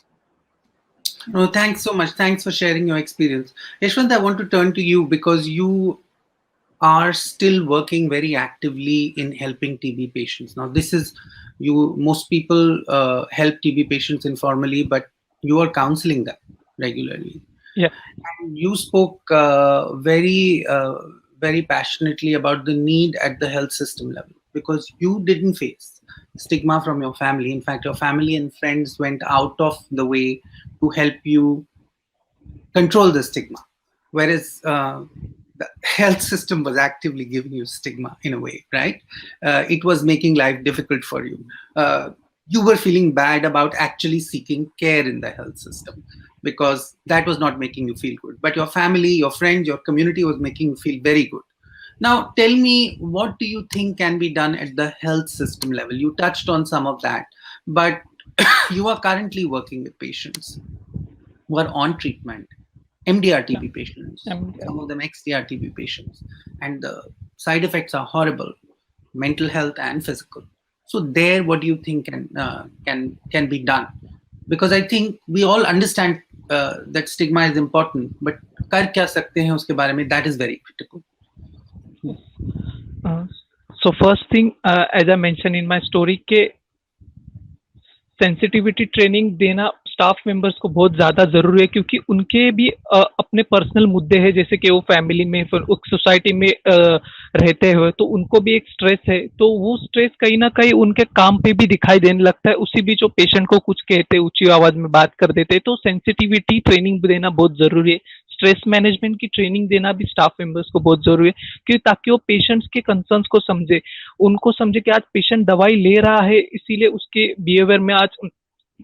No, thanks so much. Thanks for sharing your experience. Yashwant, I want to turn to you because you are still working very actively in helping TB patients. Now, this is you. Most people help TB patients informally, but you are counseling them regularly. Yeah. And you spoke very passionately about the need at the health system level because you didn't face stigma from your family. In fact, your family and friends went out of the way to help you control the stigma, whereas the health system was actively giving you stigma in a way, right? It was making life difficult for you. You were feeling bad about actually seeking care in the health system because that was not making you feel good. But your family, your friends, your community was making you feel very good. Now, tell me, what do you think can be done at the health system level? You touched on some of that, but you are currently working with patients who are on treatment, MDR TB patients, some of them XDR TB patients, and the side effects are horrible, mental health and physical. So there, what do you think can be done? Because I think we all understand that stigma is important, but कर क्या सकते हैं उसके बारे में, that is very critical. So first thing, as I mentioned in my story, के sensitivity training देना staff members को बहुत ज्यादा जरूरी है, क्योंकि उनके भी अपने पर्सनल मुद्दे हैं, जैसे कि वो फैमिली में सोसाइटी में रहते हुए तो उनको भी एक स्ट्रेस है, तो वो स्ट्रेस कहीं ना कहीं उनके काम पे भी दिखाई देने लगता है। उसी बीच वो पेशेंट को कुछ कहते, ऊंची आवाज में बात कर देते, तो सेंसिटिविटी ट्रेनिंग देना बहुत जरूरी है। स्ट्रेस मैनेजमेंट की ट्रेनिंग देना भी स्टाफ मेंबर्स को बहुत जरूरी है, क्योंकि ताकि वो पेशेंट्स के कंसर्न्स को समझे, उनको समझे कि आज पेशेंट दवाई ले रहा है, इसीलिए उसके बिहेवियर में आज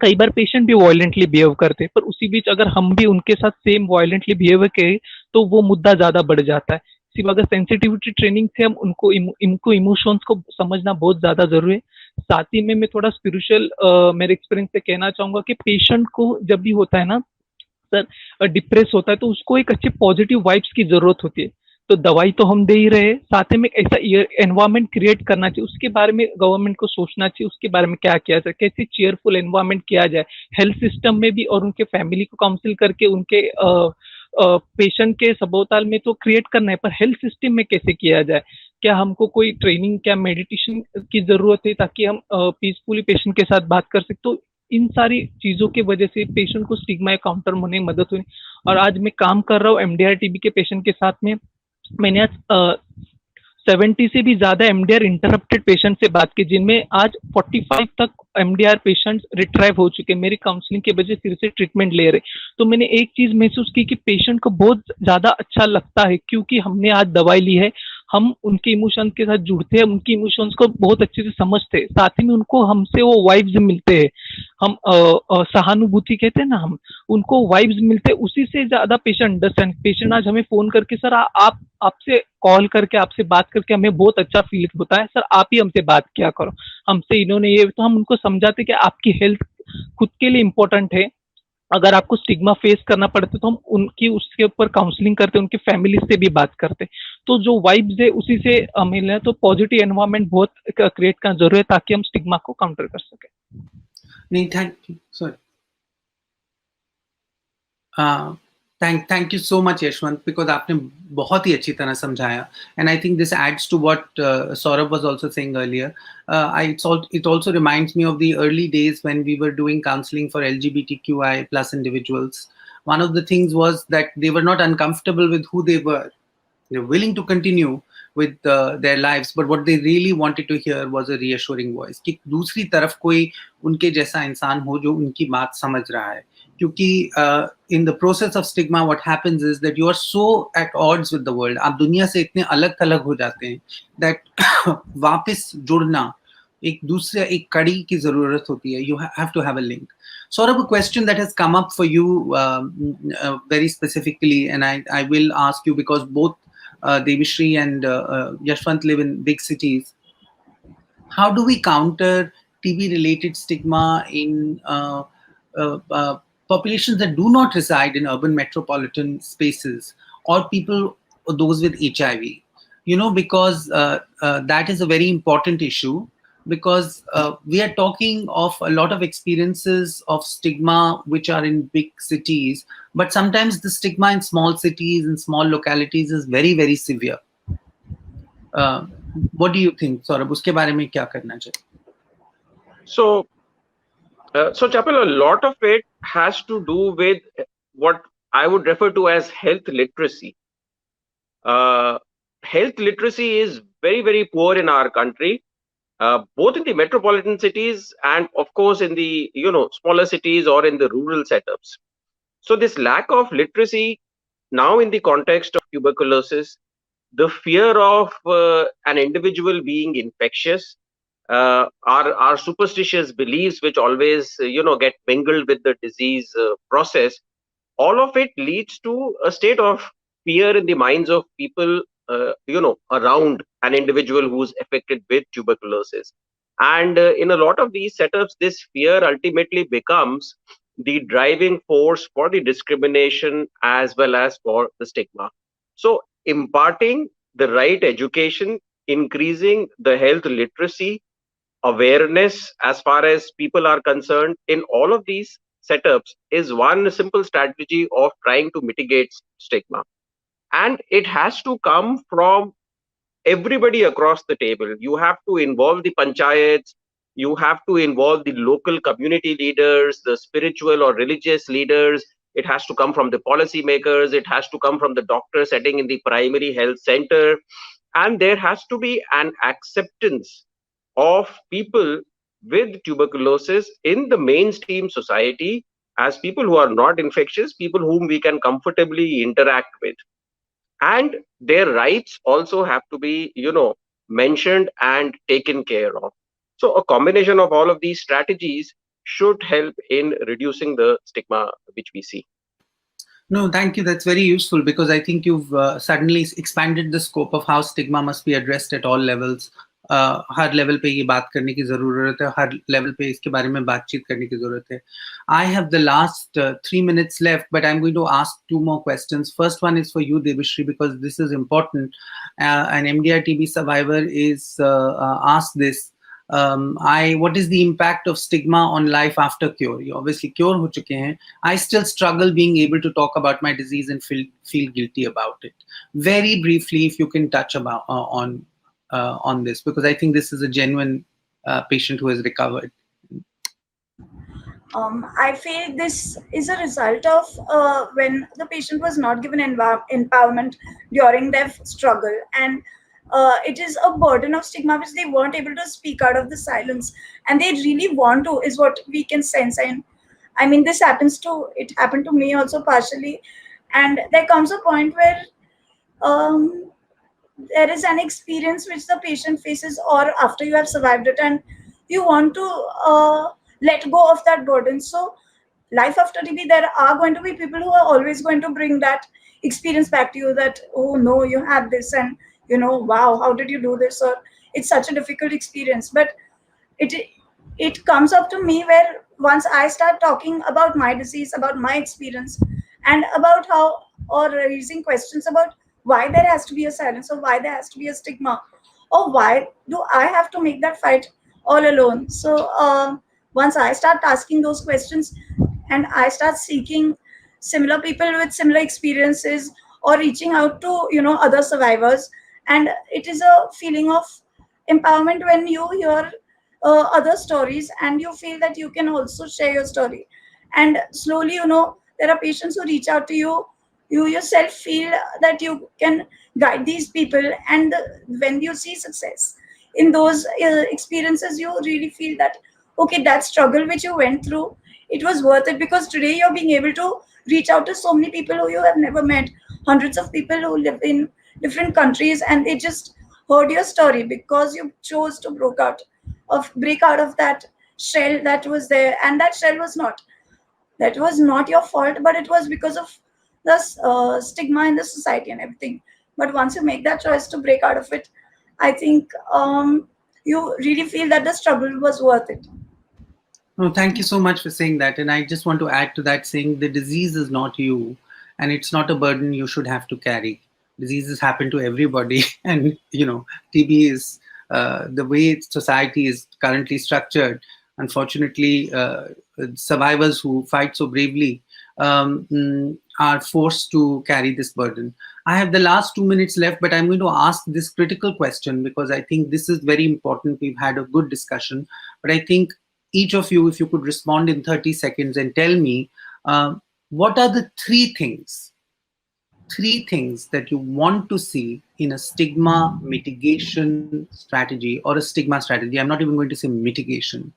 कई बार पेशेंट भी वायलेंटली बिहेव करते हैं, पर उसी बीच अगर हम भी उनके साथ सेम वायलेंटली बिहेव करें तो वो मुद्दा ज्यादा बढ़ जाता है। सिर्फ अगर सेंसिटिविटी ट्रेनिंग से हम उनको इमोशंस को समझना बहुत ज्यादा जरूरी है। साथ ही में मैं थोड़ा स्पिरिचुअल मेरे एक्सपीरियंस से कहना चाहूंगा कि पेशेंट को जब भी होता है ना सर डिप्रेस होता है, तो उसको एक अच्छे पॉजिटिव वाइब्स की जरूरत होती है। तो दवाई तो हम दे ही रहे, साथ में एक ऐसा एनवायरनमेंट क्रिएट करना चाहिए, उसके बारे में गवर्नमेंट को सोचना चाहिए, उसके बारे में क्या किया जाए, कैसे चेयरफुल एनवायरनमेंट किया जाए हेल्थ सिस्टम में भी, और उनके फैमिली को काउंसिल करके उनके पेशेंट के सबोताल में तो क्रिएट करना है, पर हेल्थ सिस्टम में कैसे किया जाए। क्या हमको कोई ट्रेनिंग, क्या मेडिटेशन की जरूरत है ताकि हम पीसफुली पेशेंट के साथ बात कर सकते। तो इन सारी चीजों की वजह से पेशेंट को स्टिग्मा काउंटर होने में मदद हुई। और आज मैं काम कर रहा हूँ एमडीआर टीबी के पेशेंट के साथ में। मैंने आज 70 से भी ज्यादा एमडीआर इंटरप्टेड पेशेंट से बात की, जिनमें आज 45 तक एमडीआर पेशेंट्स रिट्राइव हो चुके, मेरी काउंसलिंग के वजह से फिर से ट्रीटमेंट ले रहे। तो मैंने एक चीज महसूस की कि पेशेंट को बहुत ज्यादा अच्छा लगता है, क्योंकि हमने आज दवाई ली है, हम उनके इमोशंस के साथ जुड़ते हैं, उनके इमोशंस को बहुत अच्छे से समझते हैं, साथ ही में उनको हमसे वो वाइब्स मिलते हैं, हम सहानुभूति कहते हैं ना, हम उनको वाइब्स मिलते हैं, उसी से ज्यादा पेशेंट अंडरस्टैंड। पेशेंट आज हमें फोन करके सर आप आपसे कॉल करके आपसे बात करके हमें बहुत अच्छा फील होता है, सर आप ही हमसे बात किया करो, हमसे इन्होंने ये, तो हम उनको समझाते कि आपकी हेल्थ खुद के लिए इम्पोर्टेंट है। अगर आपको स्टिग्मा फेस करना पड़ता है तो हम उनकी उसके ऊपर काउंसलिंग करते, उनकी फैमिली से भी बात करते। तो जो वाइब्स है उसी से मिलना है, तो पॉजिटिव एनवायरनमेंट बहुत क्रिएट करना जरूरी है ताकि हम स्टिग्मा को काउंटर कर सके। नहीं, thank you, sorry, thank you so much Yashwant, because आपने बहुत ही अच्छी तरह समझाया, and I think this adds to what Saurabh was also saying earlier. It also reminds me of the early days when we were doing counseling for LGBTQI plus individuals. One of the things was that they were not uncomfortable with who they were. They were willing to continue with their lives, but what they really wanted to hear was a reassuring voice कि दूसरी तरफ कोई उनके जैसा इंसान हो जो उनकी बात समझ रहा है। क्योंकि in the process of stigma what happens is that you are so at odds with the world, आप दुनिया से इतने अलग थलग हो जाते हैं that वापस जुड़ना एक दूसरे एक कड़ी की जरूरत होती है. You have to have a link. Sort of a question that has come up for you very specifically, and I will ask you because both Devishri and Yashwant live in big cities. How do we counter TB-related stigma in populations that do not reside in urban metropolitan spaces, or people, or those with HIV? You know, because that is a very important issue, because we are talking of a lot of experiences of stigma which are in big cities, but sometimes the stigma in small cities and small localities is very, very severe. What do you think, Saurabh? उसके बारे में क्या करना चाहिए? So, Chapel, a lot of it has to do with what I would refer to as health literacy. Health literacy is very, very poor in our country, both in the metropolitan cities and, of course, in the smaller cities or in the rural setups. So this lack of literacy now in the context of tuberculosis, the fear of an individual being infectious, our superstitious beliefs, which always get mingled with the disease process, all of it leads to a state of fear in the minds of people, around an individual who's affected with tuberculosis. And in a lot of these setups, this fear ultimately becomes the driving force for the discrimination as well as for the stigma. So, imparting the right education, increasing the health literacy, awareness as far as people are concerned in all of these setups is one simple strategy of trying to mitigate stigma. And it has to come from everybody across the table. You have to involve the panchayats, you have to involve the local community leaders, the spiritual or religious leaders. It has to come from the policymakers, it has to come from the doctor setting in the primary health center. And there has to be an acceptance of people with tuberculosis in the mainstream society as people who are not infectious, people whom we can comfortably interact with. And their rights also have to be mentioned and taken care of. So a combination of all of these strategies should help in reducing the stigma which we see. No, thank you. That's very useful, because I think you've suddenly expanded the scope of how stigma must be addressed at all levels. Her level पे ये बात करने की जरूरत है, हर level पे इसके बारे में बातचीत करने की जरूरत है. I have the last 3 minutes left, but I'm going to ask 2 more questions. First one is for you, Devishri, because this is important. An MDR TB survivor is asked this. What is the impact of stigma on life after cure? You obviously cure ho chuke hain. I still struggle being able to talk about my disease and feel guilty about it. Very briefly, if you can touch about on this, because I think this is a genuine patient who has recovered. I feel this is a result of when the patient was not given empowerment during their struggle, and it is a burden of stigma which they weren't able to speak out of the silence, and they really want to, is what we can sense. And I mean, it happened to me also partially, and there comes a point where there is an experience which the patient faces, or after you have survived it, and you want to let go of that burden. So life after TB, there are going to be people who are always going to bring that experience back to you, that, oh no, you had this, and wow, how did you do this, or it's such a difficult experience. But it comes up to me where once I start talking about my disease, about my experience, and about how, or raising questions about why there has to be a silence, or why there has to be a stigma, or why do I have to make that fight all alone. So once I start asking those questions, and I start seeking similar people with similar experiences, or reaching out to other survivors, and it is a feeling of empowerment when you hear other stories, and you feel that you can also share your story. And slowly, there are patients who reach out to you. You yourself feel that you can guide these people, and when you see success in those experiences, you really feel that, okay, that struggle which you went through, it was worth it, because today you're being able to reach out to so many people who you have never met, hundreds of people who live in different countries, and they just heard your story because you chose to broke out break out of that shell that was there, and that shell was not your fault, but it was because of the stigma in the society and everything. But once you make that choice to break out of it, I think you really feel that the struggle was worth it. No, thank you so much for saying that. And I just want to add to that, saying the disease is not you, and it's not a burden you should have to carry. Diseases happen to everybody, and TB is the way society is currently structured. Unfortunately, survivors who fight so bravely are forced to carry this burden. I have the last 2 minutes left, but I'm going to ask this critical question because I think this is very important. We've had a good discussion, but I think each of you, if you could respond in 30 seconds and tell me what are the three things that you want to see in a stigma mitigation strategy or a stigma strategy. I'm not even going to say mitigation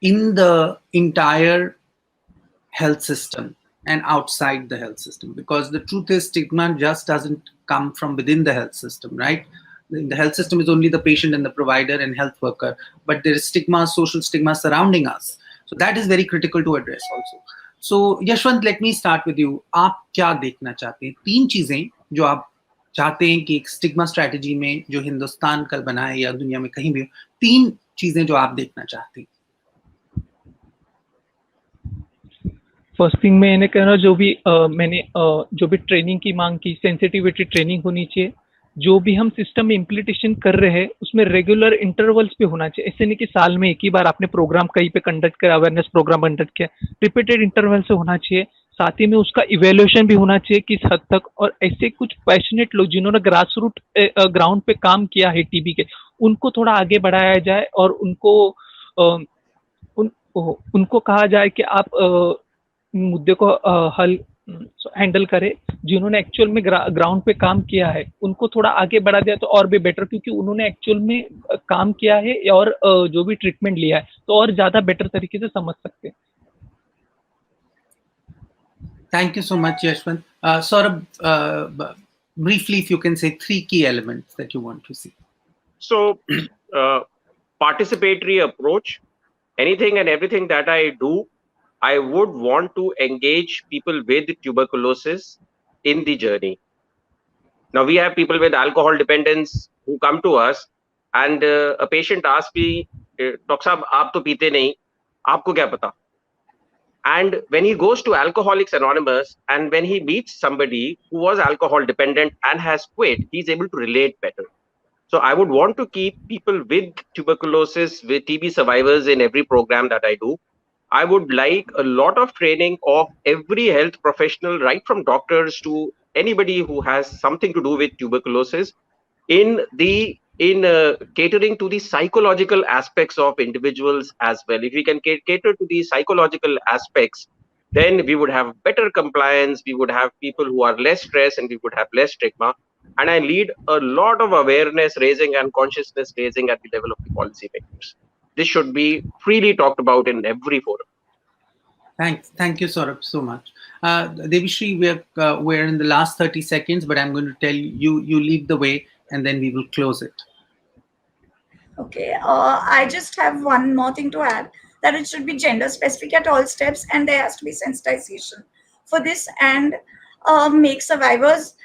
in the entire health system and outside the health system, because the truth is stigma just doesn't come from within the health system, right? The health system is only the patient and the provider and health worker, but there is stigma, social stigma surrounding us. So that is very critical to address also. So Yashwant, let me start with you. आप क्या देखना चाहते हैं? 3 चीजें जो आप चाहते हैं कि एक स्टिग्मा स्ट्रेटजी में जो हिंदुस्तान कल बनाए या दुनिया में कहीं भी, 3 चीजें जो आप देखना चाहते हैं. फर्स्ट थिंग मैं कह रहा हूँ, मैंने जो भी ट्रेनिंग की मांग की, सेंसिटिविटी ट्रेनिंग होनी चाहिए. जो भी हम सिस्टम में इम्प्लीमेंटेशन कर रहे हैं उसमें रेगुलर इंटरवल्स पे होना चाहिए. ऐसे नहीं कि साल में एक ही बार आपने प्रोग्राम कहीं पे कंडक्ट किया, अवेयरनेस प्रोग्राम कंडक्ट किया. रिपीटेड इंटरवल से होना चाहिए. साथ ही में उसका इवेल्युएशन भी होना चाहिए किस हद तक, और ऐसे कुछ पैशनेट लोग जिन्होंने ग्रास रूट ग्राउंड पे काम किया है टीबी के, उनको थोड़ा आगे बढ़ाया जाए और उनको कहा जाए कि आप मुद्दे को हैंडल करे. जिन्होंने एक्चुअल में ग्राउंड पे काम किया है उनको थोड़ा आगे बढ़ा दिया तो और भी बेटर, क्योंकि उन्होंने एक्चुअल में काम किया है और जो भी ट्रीटमेंट लिया है तो और ज्यादा बेटर तरीके से समझ सकते हैं. Thank you so much, Yashwant. Saurabh, briefly, if you can say 3 key elements that you want to see. So, participatory approach. Anything and everything that I do, I would want to engage people with tuberculosis in the journey. Now, we have people with alcohol dependence who come to us, and a patient asks me, Doctor Saab, aap to peete nahi, aapko kya pata? And when he goes to Alcoholics Anonymous and when he meets somebody who was alcohol dependent and has quit, he's able to relate better. So I would want to keep people with tuberculosis, with TB survivors in every program that I do. I would like a lot of training of every health professional, right from doctors to anybody who has something to do with tuberculosis, in catering to the psychological aspects of individuals as well. If we can cater to the psychological aspects, then we would have better compliance, we would have people who are less stressed, and we would have less stigma. And I lead a lot of awareness raising and consciousness raising at the level of the policymakers. This should be freely talked about in every forum. Thank you, Saurabh, so much. Devishri, we're in the last 30 seconds, but I'm going to tell you lead the way, and then we will close it. Okay, I just have one more thing to add, that it should be gender specific at all steps, and there has to be sensitization for this, and make survivors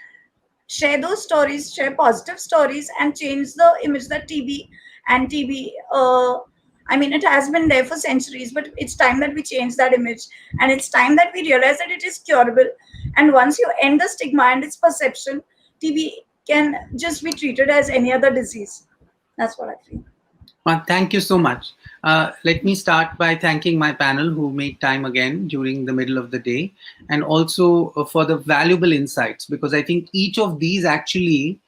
share those stories, share positive stories, and change the image that TB, it has been there for centuries, but it's time that we change that image, and it's time that we realize that it is curable. And once you end the stigma and its perception, TB can just be treated as any other disease. That's what I feel. Thank you so much. Let me start by thanking my panel who made time again during the middle of the day, and also for the valuable insights, because I think each of these actually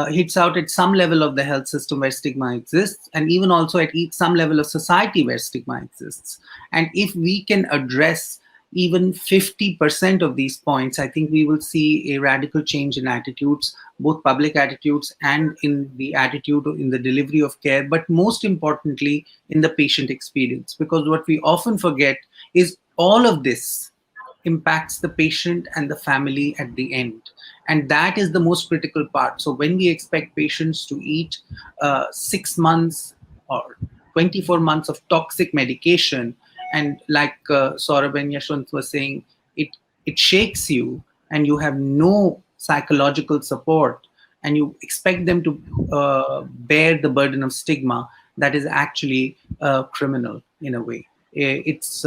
hits out at some level of the health system where stigma exists, and even also at some level of society where stigma exists. And if we can address even 50% of these points, I think we will see a radical change in attitudes, both public attitudes and in the attitude in the delivery of care, but most importantly in the patient experience. Because what we often forget is all of this impacts the patient and the family at the end. And that is the most critical part. So when we expect patients to eat 6 months or 24 months of toxic medication. And like Saurabh and Yashwant were saying, it shakes you and you have no psychological support, and you expect them to bear the burden of stigma. That is actually criminal in a way. It's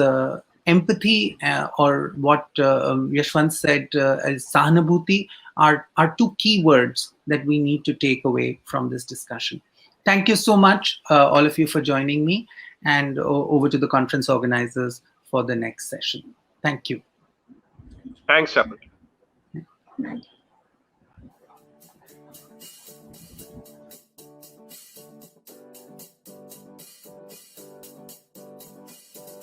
empathy, or what Yashwant said as sahanubhuti, are two key words that we need to take away from this discussion. Thank you so much, all of you, for joining me, and over to the conference organizers for the next session. Thank you. Thanks, Sapil. Right.